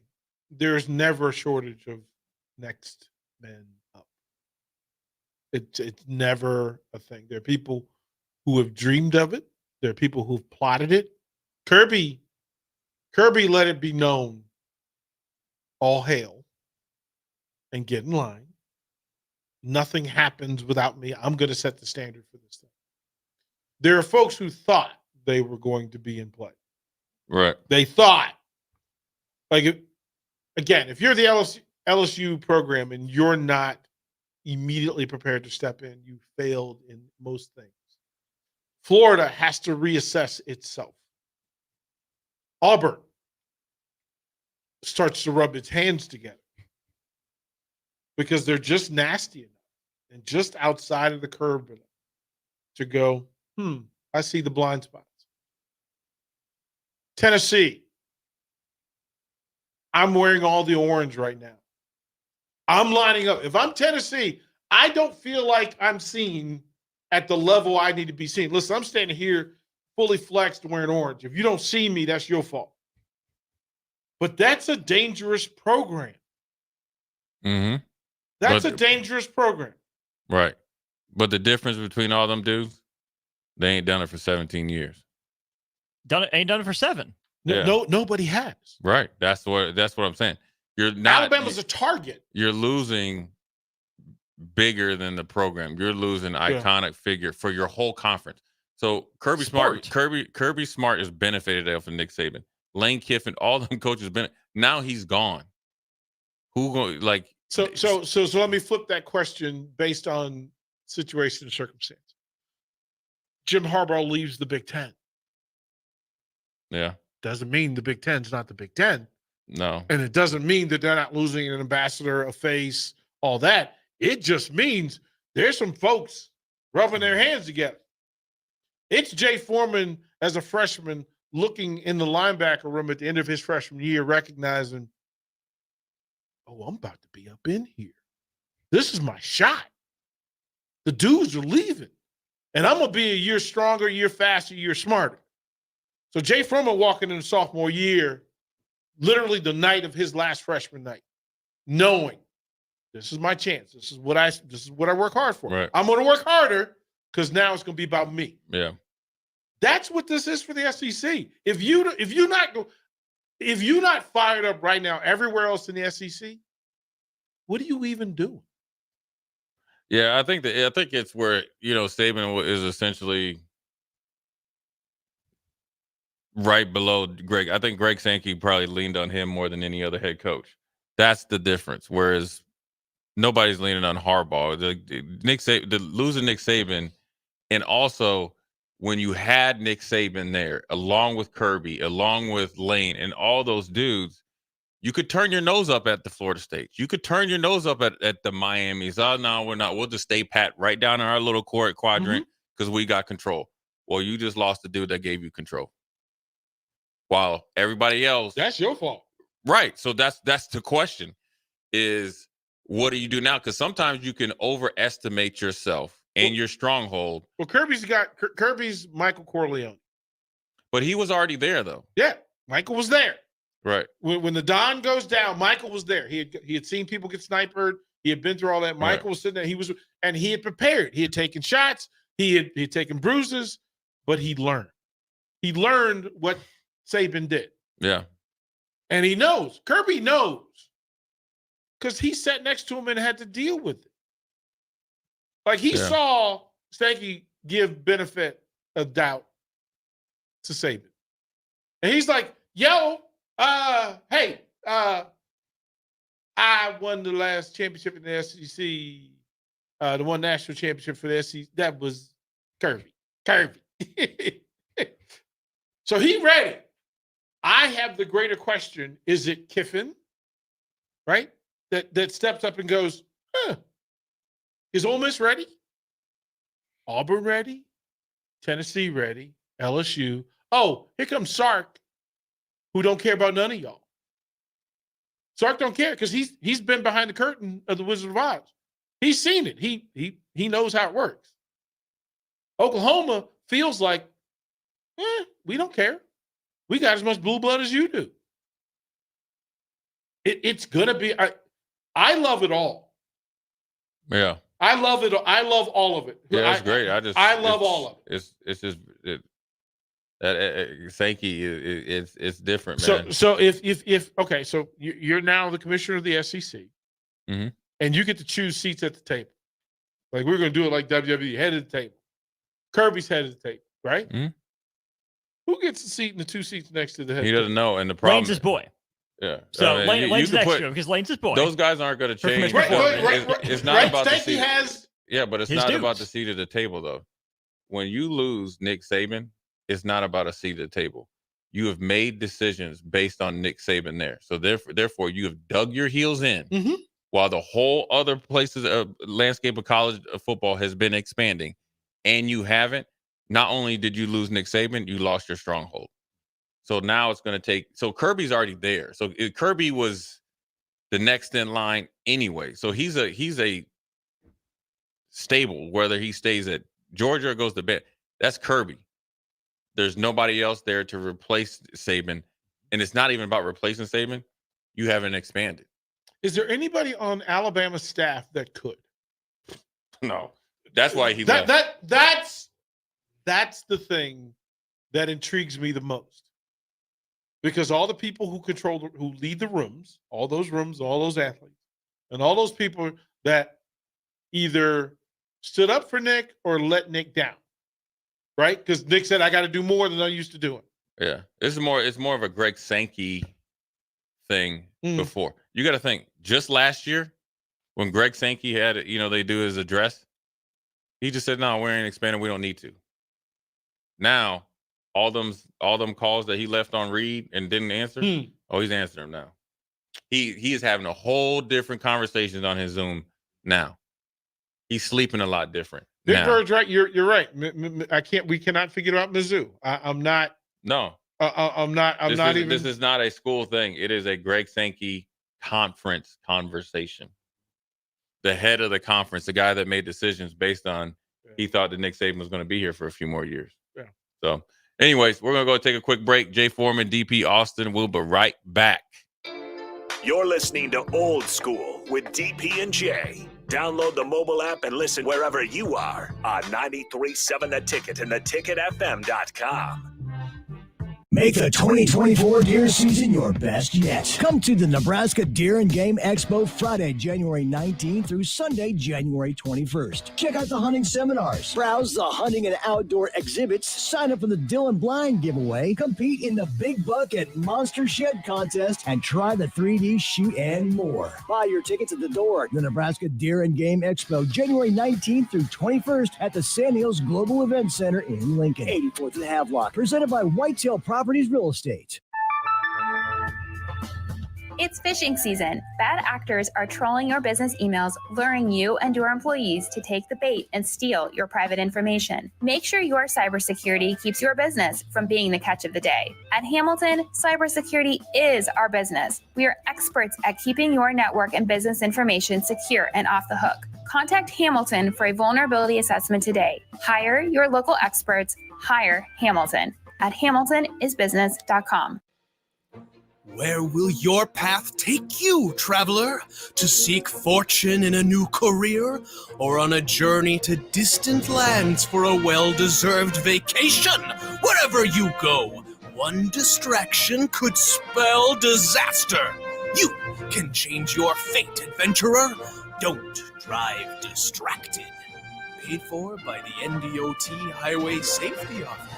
there's never a shortage of next men up. It's never a thing. There are people who have dreamed of it. There are people who've plotted it. Kirby let it be known, all hail and get in line. Nothing happens without me. I'm going to set the standard for this thing. There are folks who thought they were going to be in play. Right. They thought, if you're the LSU program and you're not immediately prepared to step in, you failed in most things. Florida has to reassess itself. Auburn starts to rub its hands together because they're just nasty enough and just outside of the curve enough to go, I see the blind spots. Tennessee, I'm wearing all the orange right now. I'm lining up. If I'm Tennessee, I don't feel like I'm seen at the level I need to be seen. Listen, I'm standing here fully flexed wearing orange. If you don't see me, that's your fault. But that's a dangerous program. Mm-hmm. That's a dangerous program. Right. But the difference between all them dudes, they ain't done it for 17 years. Ain't done it for 7. No, nobody has. Right. That's what I'm saying. You're not Alabama's a target. You're losing bigger than the program. You're losing iconic figure for your whole conference. So Kirby Smart is benefited off of Nick Saban. Lane Kiffin, all them coaches now he's gone. Who going like so let me flip that question based on situation and circumstance. Jim Harbaugh leaves the Big Ten. Yeah. Doesn't mean the Big Ten's not the Big Ten. No. And it doesn't mean that they're not losing an ambassador, a face, all that. It just means there's some folks rubbing their hands together. It's Jay Foreman as a freshman looking in the linebacker room at the end of his freshman year, recognizing, oh, I'm about to be up in here. This is my shot. The dudes are leaving. And I'm going to be a year stronger, a year faster, a year smarter. So Jay Foreman walking in the sophomore year, literally the night of his last freshman night. knowing this is my chance. This is what I work hard for. Right. I'm going to work harder because now it's going to be about me. Yeah. That's what this is for the SEC. If you're not fired up right now everywhere else in the SEC, what are you even doing? Yeah, I think it's where, Saban is essentially right below Greg. I think Greg Sankey probably leaned on him more than any other head coach. That's the difference. Whereas nobody's leaning on Harbaugh. Losing Nick Saban, and also when you had Nick Saban there, along with Kirby, along with Lane, and all those dudes, you could turn your nose up at the Florida State. You could turn your nose up at the Miamis. Oh, no, we're not. We'll just stay pat right down in our little quadrant because we got control. Well, you just lost the dude that gave you control. While everybody else. That's your fault. Right. So that's the question is, what do you do now? Because sometimes you can overestimate yourself and your stronghold. Well, Kirby's Michael Corleone. But he was already there, though. Yeah, Michael was there. Right. When the Don goes down, Michael was there. He had seen people get sniped. He had been through all that. Michael was sitting there. He had prepared. He had taken shots. He had taken bruises, but he learned. He learned what Saban did. Yeah. And he knows. Kirby knows. Because he sat next to him and had to deal with it. Like he saw Stanky give benefit of doubt to Saban. And he's like, yo, hey, I won the last championship in the SEC, the one national championship for the SEC. That was Kirby. So he ready. I have the greater question. Is it Kiffin? Right? That steps up and goes, is Ole Miss ready? Auburn ready? Tennessee ready? LSU. Oh, here comes Sark, who don't care about none of y'all. Sark don't care because he's been behind the curtain of the Wizard of Oz. He's seen it. He knows how it works. Oklahoma feels like, we don't care. We got as much blue blood as you do. It's gonna be. I love it all. Yeah. I love it. I love all of it. Yeah, it's great. I love all of it. It's just Sankey. It's different, man. So if okay, so you're now the commissioner of the SEC, and you get to choose seats at the table. Like we're gonna do it like WWE, head of the table. Kirby's head of the table, right? Mm-hmm. Who gets the seat in the two seats next to the head? He doesn't know, and the problem. Lane's his boy. Yeah. So Lane's next to him because Lane's his boy. Those guys aren't going to change. It's not about the seat. But it's not about the seat at the table, though. When you lose Nick Saban, it's not about a seat at the table. You have made decisions based on Nick Saban there. So therefore, you have dug your heels in while the whole other places landscape of college football has been expanding, and you haven't. Not only did you lose Nick Saban, you lost your stronghold. So now it's going to take. So Kirby's already there. So Kirby was the next in line anyway. So he's a stable, whether he stays at Georgia or goes to bed. That's Kirby. There's nobody else there to replace Saban, and it's not even about replacing Saban. You haven't expanded. Is there anybody on Alabama's staff that could? No. That's why he left. That's the thing that intrigues me the most. Because all the people who lead the rooms, all those athletes, and all those people that either stood up for Nick or let Nick down, right? Because Nick said, I got to do more than I used to doing. Yeah. It's more of a Greg Sankey thing before. You got to think, just last year when Greg Sankey had, they do his address, he just said, no, we ain't expanding. We don't need to. Now, all them calls that he left on read and didn't answer. Oh, he's answering them now. He is having a whole different conversations on his Zoom now. He's sleeping a lot different. Big Bird's right. You're right. We cannot figure out Mizzou. I'm not. No. I'm not even. This is not a school thing. It is a Greg Sankey conference conversation. The head of the conference, the guy that made decisions based on he thought that Nick Saban was going to be here for a few more years. Yeah. So. Anyways, we're going to go take a quick break. Jay Foreman, DP Austin. We'll be right back. You're listening to Old School with DP and J. Download the mobile app and listen wherever you are on 93.7 The Ticket and theticketfm.com. Make the 2024 deer season your best yet. Come to the Nebraska Deer and Game Expo Friday, January 19th through Sunday, January 21st. Check out the hunting seminars, browse the hunting and outdoor exhibits, sign up for the Dylan Blind giveaway, compete in the Big Buck and Monster Shed contest, and try the 3D shoot and more. Buy your tickets at the door. The Nebraska Deer and Game Expo, January 19th through 21st at the Sand Hills Global Event Center in Lincoln, 84th and Havelock, presented by Whitetail Properties Real Estate. It's fishing season. Bad actors are trolling your business emails, luring you and your employees to take the bait and steal your private information. Make sure your cybersecurity keeps your business from being the catch of the day. At Hamilton, cybersecurity is our business. We are experts at keeping your network and business information secure and off the hook. Contact Hamilton for a vulnerability assessment today. Hire your local experts. Hire Hamilton at hamiltonisbusiness.com. Where will your path take you, traveler? To seek fortune in a new career, or on a journey to distant lands for a well-deserved vacation? Wherever you go, one distraction could spell disaster. You can change your fate, adventurer. Don't drive distracted. Paid for by the NDOT Highway Safety Office.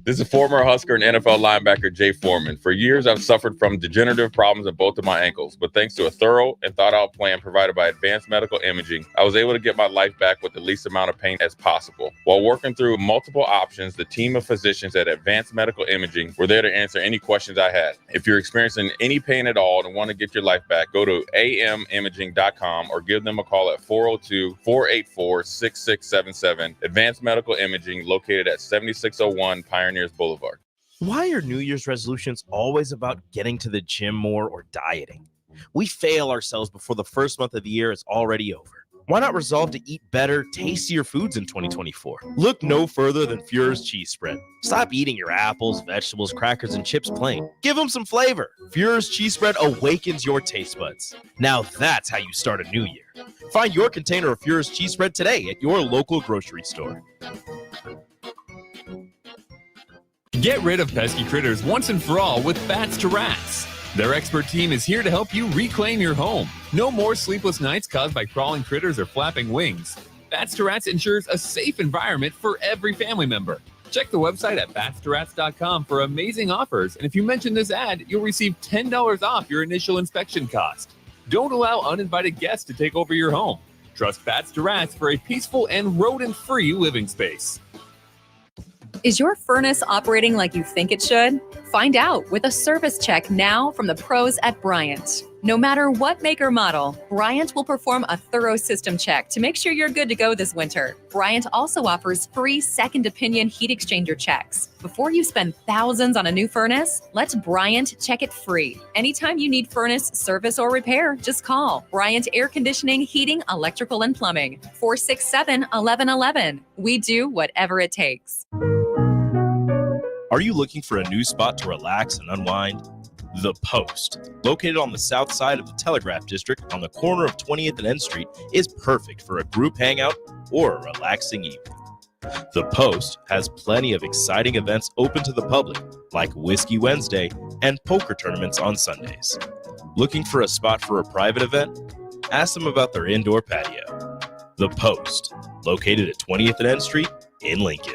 This is former Husker and NFL linebacker Jay Foreman. For years, I've suffered from degenerative problems in both of my ankles, but thanks to a thorough and thought-out plan provided by Advanced Medical Imaging, I was able to get my life back with the least amount of pain as possible. While working through multiple options, the team of physicians at Advanced Medical Imaging were there to answer any questions I had. If you're experiencing any pain at all and want to get your life back, go to amimaging.com or give them a call at 402-484-6677. Advanced Medical Imaging, located at 7601 Pioneers Boulevard. Why are New Year's resolutions always about getting to the gym more or dieting? We fail ourselves before the first month of the year is already over. Why not resolve to eat better, tastier foods in 2024? Look no further than Fuhrer's cheese spread. Stop eating your apples, vegetables, crackers, and chips plain. Give them some flavor. Fuhrer's cheese spread awakens your taste buds. Now that's how you start a new year. Find your container of Fuhrer's cheese spread today at your local grocery store. Get rid of pesky critters once and for all with Bats to Rats. Their expert team is here to help you reclaim your home. No more sleepless nights caused by crawling critters or flapping wings. Bats to Rats ensures a safe environment for every family member. Check the website at batstoRats.com for amazing offers, and if you mention this ad, you'll receive $10 off your initial inspection cost. Don't allow uninvited guests to take over your home. Trust Bats to Rats for a peaceful and rodent-free living space. Is your furnace operating like you think it should? Find out with a service check now from the pros at Bryant. No matter what make or model, Bryant will perform a thorough system check to make sure you're good to go this winter. Bryant also offers free second opinion heat exchanger checks. Before you spend thousands on a new furnace, let Bryant check it free. Anytime you need furnace service or repair, just call Bryant Air Conditioning, Heating, Electrical, and Plumbing, 467-1111. We do whatever it takes. Are you looking for a new spot to relax and unwind? The Post, located on the south side of the Telegraph District on the corner of 20th and N Street, is perfect for a group hangout or a relaxing evening. The Post has plenty of exciting events open to the public, like Whiskey Wednesday and poker tournaments on Sundays. Looking for a spot for a private event? Ask them about their indoor patio. The Post, located at 20th and N Street in Lincoln.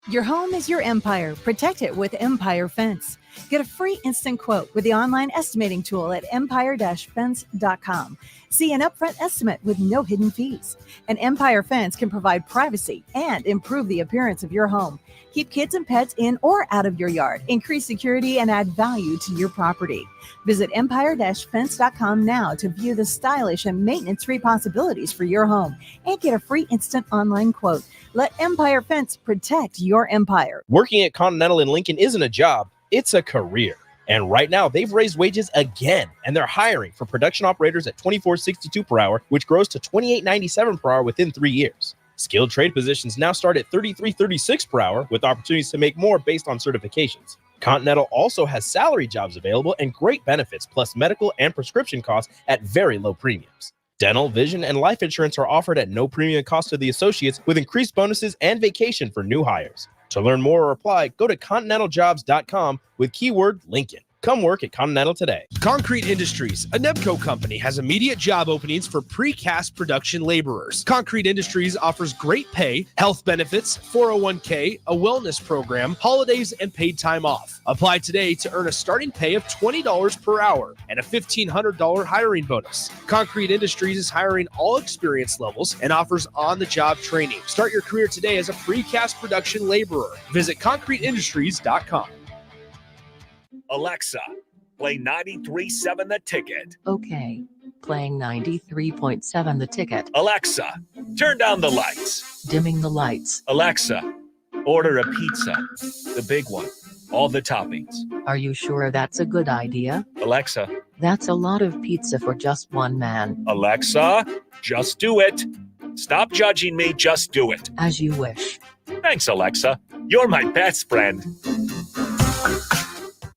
Your home is your empire. Protect it with Empire Fence. Get a free instant quote with the online estimating tool at empire-fence.com. See an upfront estimate with no hidden fees. An Empire Fence can provide privacy and improve the appearance of your home. Keep kids and pets in or out of your yard. Increase security and add value to your property. Visit empire-fence.com now to view the stylish and maintenance-free possibilities for your home and get a free instant online quote. Let Empire Fence protect your empire. Working at Continental in Lincoln isn't a job, it's a career. And right now, they've raised wages again, and they're hiring for production operators at $24.62 per hour, which grows to $28.97 per hour within 3 years. Skilled trade positions now start at $33.36 per hour, with opportunities to make more based on certifications. Continental also has salary jobs available and great benefits, plus medical and prescription costs at very low premiums. Dental, vision, and life insurance are offered at no premium cost to the associates with increased bonuses and vacation for new hires. To learn more or apply, go to continentaljobs.com with keyword Lincoln. Come work at Continental today. Concrete Industries, a Nebco company, has immediate job openings for precast production laborers. Concrete Industries offers great pay, health benefits, 401k, a wellness program, holidays, and paid time off. Apply today to earn a starting pay of $20 per hour and a $1,500 hiring bonus. Concrete Industries is hiring all experience levels and offers on-the-job training. Start your career today as a precast production laborer. Visit concreteindustries.com. Alexa, play 93.7 The Ticket. Okay. Playing 93.7 The Ticket. Alexa, turn down the lights. Dimming the lights. Alexa, order a pizza. The big one. All the toppings. Are you sure that's a good idea? Alexa. That's a lot of pizza for just one man. Alexa, just do it. Stop judging me, just do it. As you wish. Thanks, Alexa. You're my best friend.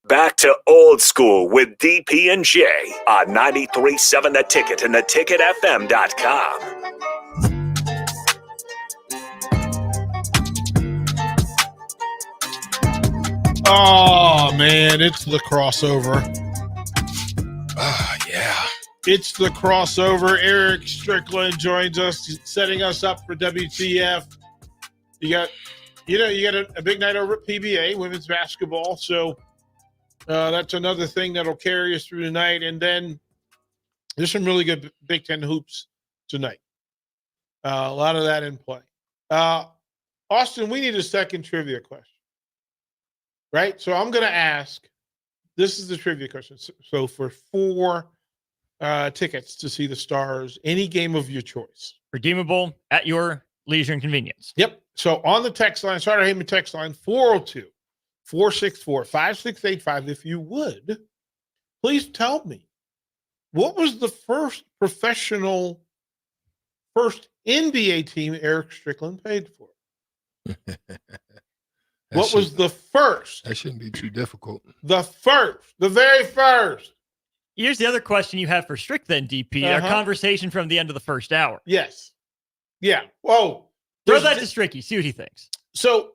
Back to old school with DP and J on 93.7 The Ticket and theticketfm.com. Oh, man, it's the crossover. Yeah. It's the crossover. Eric Strickland joins us, setting us up for WTF. You got a big night over at PBA, women's basketball, so that's another thing that'll carry us through the night. And then there's some really good Big Ten hoops tonight. A lot of that in play. Austin, we need a second trivia question. Right? So I'm going to ask, this is the trivia question. So for 4 tickets to see the Stars, any game of your choice. Redeemable at your leisure and convenience. Yep. So on the text line, Starter Heyman text line, 402-464-5685. If you would, please tell me, what was the first NBA team Eric Strickland paid for? What was the first? That shouldn't be too difficult. The very first. Here's the other question you have for Strick then, DP. Our conversation from the end of the first hour. Yes. Yeah. Whoa. Throw that to Stricky. See what he thinks. So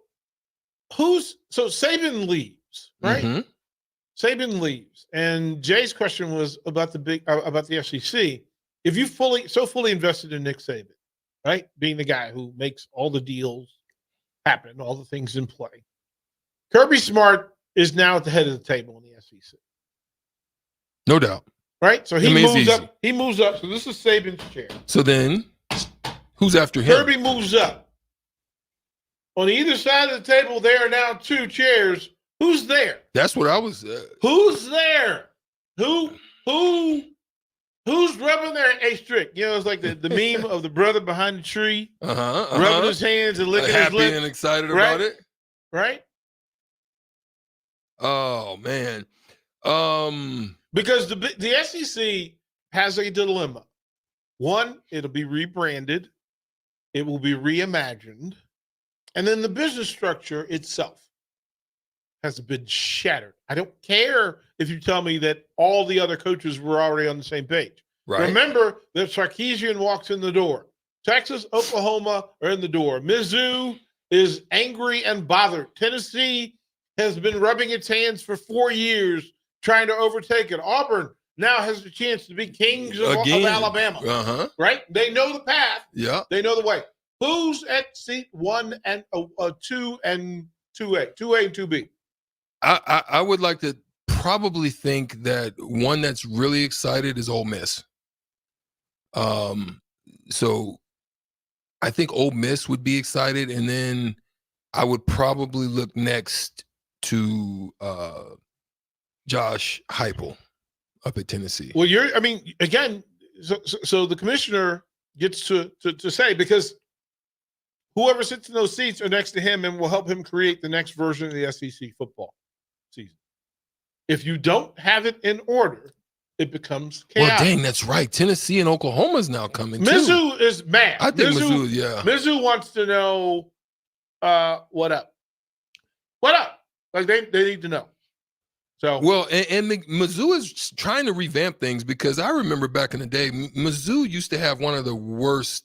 Saban leaves, right? Mm-hmm. Saban leaves. And Jay's question was about the SEC. If you fully invested in Nick Saban, right? Being the guy who makes all the deals happen, all the things in play. Kirby Smart is now at the head of the table in the SEC. No doubt. Right? So he moves up. He moves up. So this is Saban's chair. So then, who's after him? Kirby moves up. On either side of the table, there are now 2 chairs. Who's there? That's what I was. Who's there? Who's rubbing their Strick? You know, it's like the meme of the brother behind the tree, rubbing his hands and licking his lips. Happy and excited about it. Right? Oh, man. Because the SEC has a dilemma. One, it'll be rebranded. It will be reimagined. And then the business structure itself has been shattered. I don't care if you tell me that all the other coaches were already on the same page. Right. Remember that Sarkisian walks in the door. Texas, Oklahoma are in the door. Mizzou is angry and bothered. Tennessee has been rubbing its hands for 4 years trying to overtake it. Auburn now has the chance to be kings of Alabama. Right? They know the path. Yeah. They know the way. Who's at seat 1 and 2 and 2A? 2A and 2B. I would like to probably think that one that's really excited is Ole Miss. So I think Ole Miss would be excited, and then I would probably look next to Josh Heupel up at Tennessee. Well, so the commissioner gets to say, because whoever sits in those seats are next to him and will help him create the next version of the SEC football season. If you don't have it in order, it becomes chaotic. Well, dang, that's right. Tennessee and Oklahoma is now coming Mizzou too. is mad. I think Mizzou, yeah. Mizzou wants to know what up. What up? Like they need to know. So well, and Mizzou is trying to revamp things because I remember back in the day, Mizzou used to have one of the worst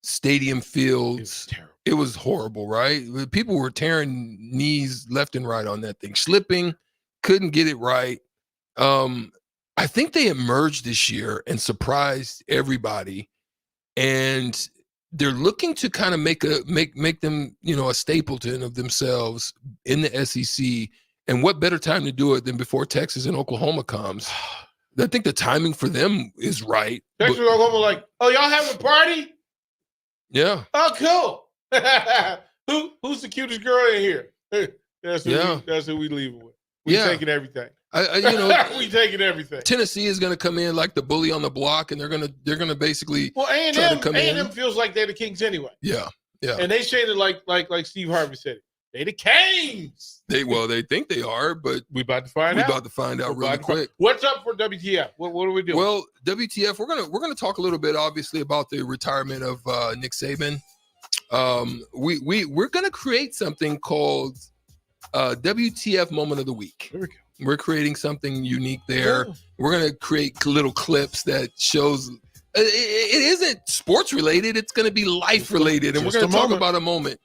stadium fields. It was horrible, right? People were tearing knees left and right on that thing, slipping, couldn't get it right. I think they emerged this year and surprised everybody, and they're looking to kind of make them, a stapleton of themselves in the SEC. And what better time to do it than before Texas and Oklahoma comes? I think the timing for them is right. Texas and Oklahoma like, oh, y'all having a party? Yeah. Oh, cool. Who's the cutest girl in here? That's who we leaving with. We taking everything. We taking everything. Tennessee is going to come in like the bully on the block, and they're going to basically A&M feels like they're the Kings anyway. Yeah. And they say it like Steve Harvey said it. They the Kings. They think they are, but we about to find out. We're about to find out really quick. What's up for WTF? What are we doing? Well, WTF, we're gonna talk a little bit, obviously, about the retirement of Nick Saban. We're gonna create something called WTF Moment of the Week. There we go. We're creating something unique there. We're gonna create little clips that shows. It isn't sports related. It's gonna be life related, and we're gonna talk about a moment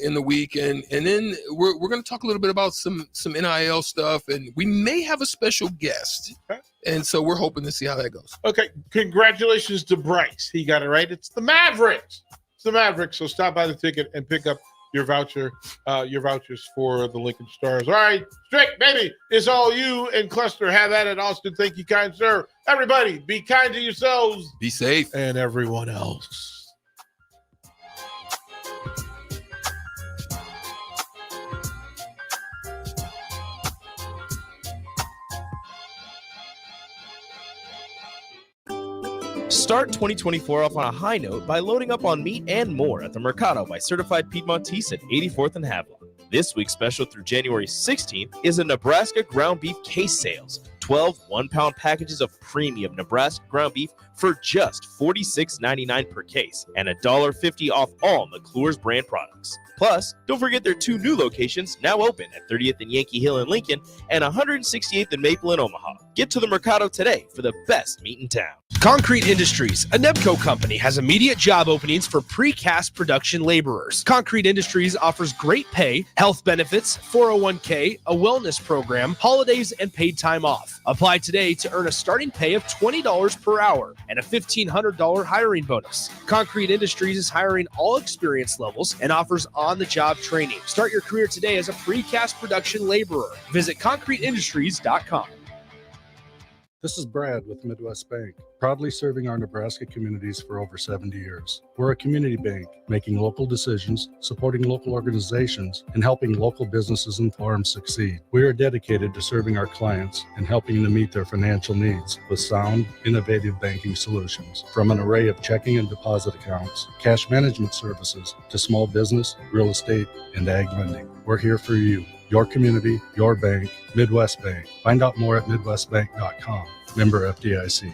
in the week, and then we're going to talk a little bit about some NIL stuff, and we may have a special guest. Okay. And so we're hoping to see how that goes. Okay, congratulations to Bryce. He got it right. It's the Mavericks. So stop by the ticket and pick up your vouchers for the Lincoln Stars. All right, Strick, baby, it's all you and Cluster. Have at it, Austin. Thank you, kind sir. Everybody, be kind to yourselves. Be safe. And everyone else. Start 2024 off on a high note by loading up on meat and more at the Mercado by Certified Piedmontese at 84th and Haviland. This week's special through January 16th is a Nebraska ground beef case sales. 12 one-pound packages of premium Nebraska ground beef for just $46.99 per case and $1.50 off all McClure's brand products. Plus, don't forget their 2 new locations now open at 30th and Yankee Hill in Lincoln and 168th and Maple in Omaha. Get to the Mercado today for the best meat in town. Concrete Industries, a Nebco company, has immediate job openings for precast production laborers. Concrete Industries offers great pay, health benefits, 401k, a wellness program, holidays, and paid time off. Apply today to earn a starting pay of $20 per hour and a $1,500 hiring bonus. Concrete Industries is hiring all experience levels and offers on-the-job training. Start your career today as a precast production laborer. Visit concreteindustries.com. This is Brad with Midwest Bank, proudly serving our Nebraska communities for over 70 years. We're a community bank, making local decisions, supporting local organizations, and helping local businesses and farms succeed. We are dedicated to serving our clients and helping them meet their financial needs with sound, innovative banking solutions. From an array of checking and deposit accounts, cash management services, to small business, real estate, and ag lending. We're here for you. Your community, your bank, Midwest Bank. Find out more at midwestbank.com. Member FDIC.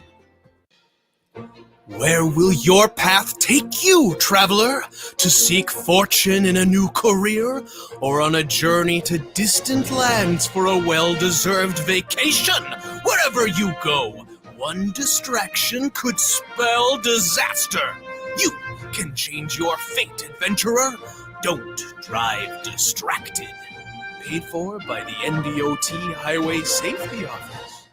Where will your path take you, traveler? To seek fortune in a new career? Or on a journey to distant lands for a well-deserved vacation? Wherever you go, one distraction could spell disaster. You can change your fate, adventurer. Don't drive distracted. Paid for by the NDOT Highway Safety Office.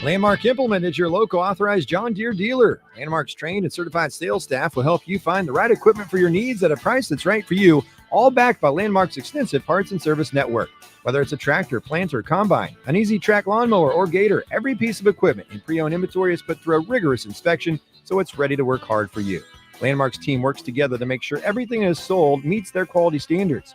Landmark Implement is your local authorized John Deere dealer. Landmark's trained and certified sales staff will help you find the right equipment for your needs at a price that's right for you, all backed by Landmark's extensive parts and service network. Whether it's a tractor, planter, combine, an easy track lawnmower, or gator, every piece of equipment in pre-owned inventory is put through a rigorous inspection so it's ready to work hard for you. Landmark's team works together to make sure everything that is sold meets their quality standards.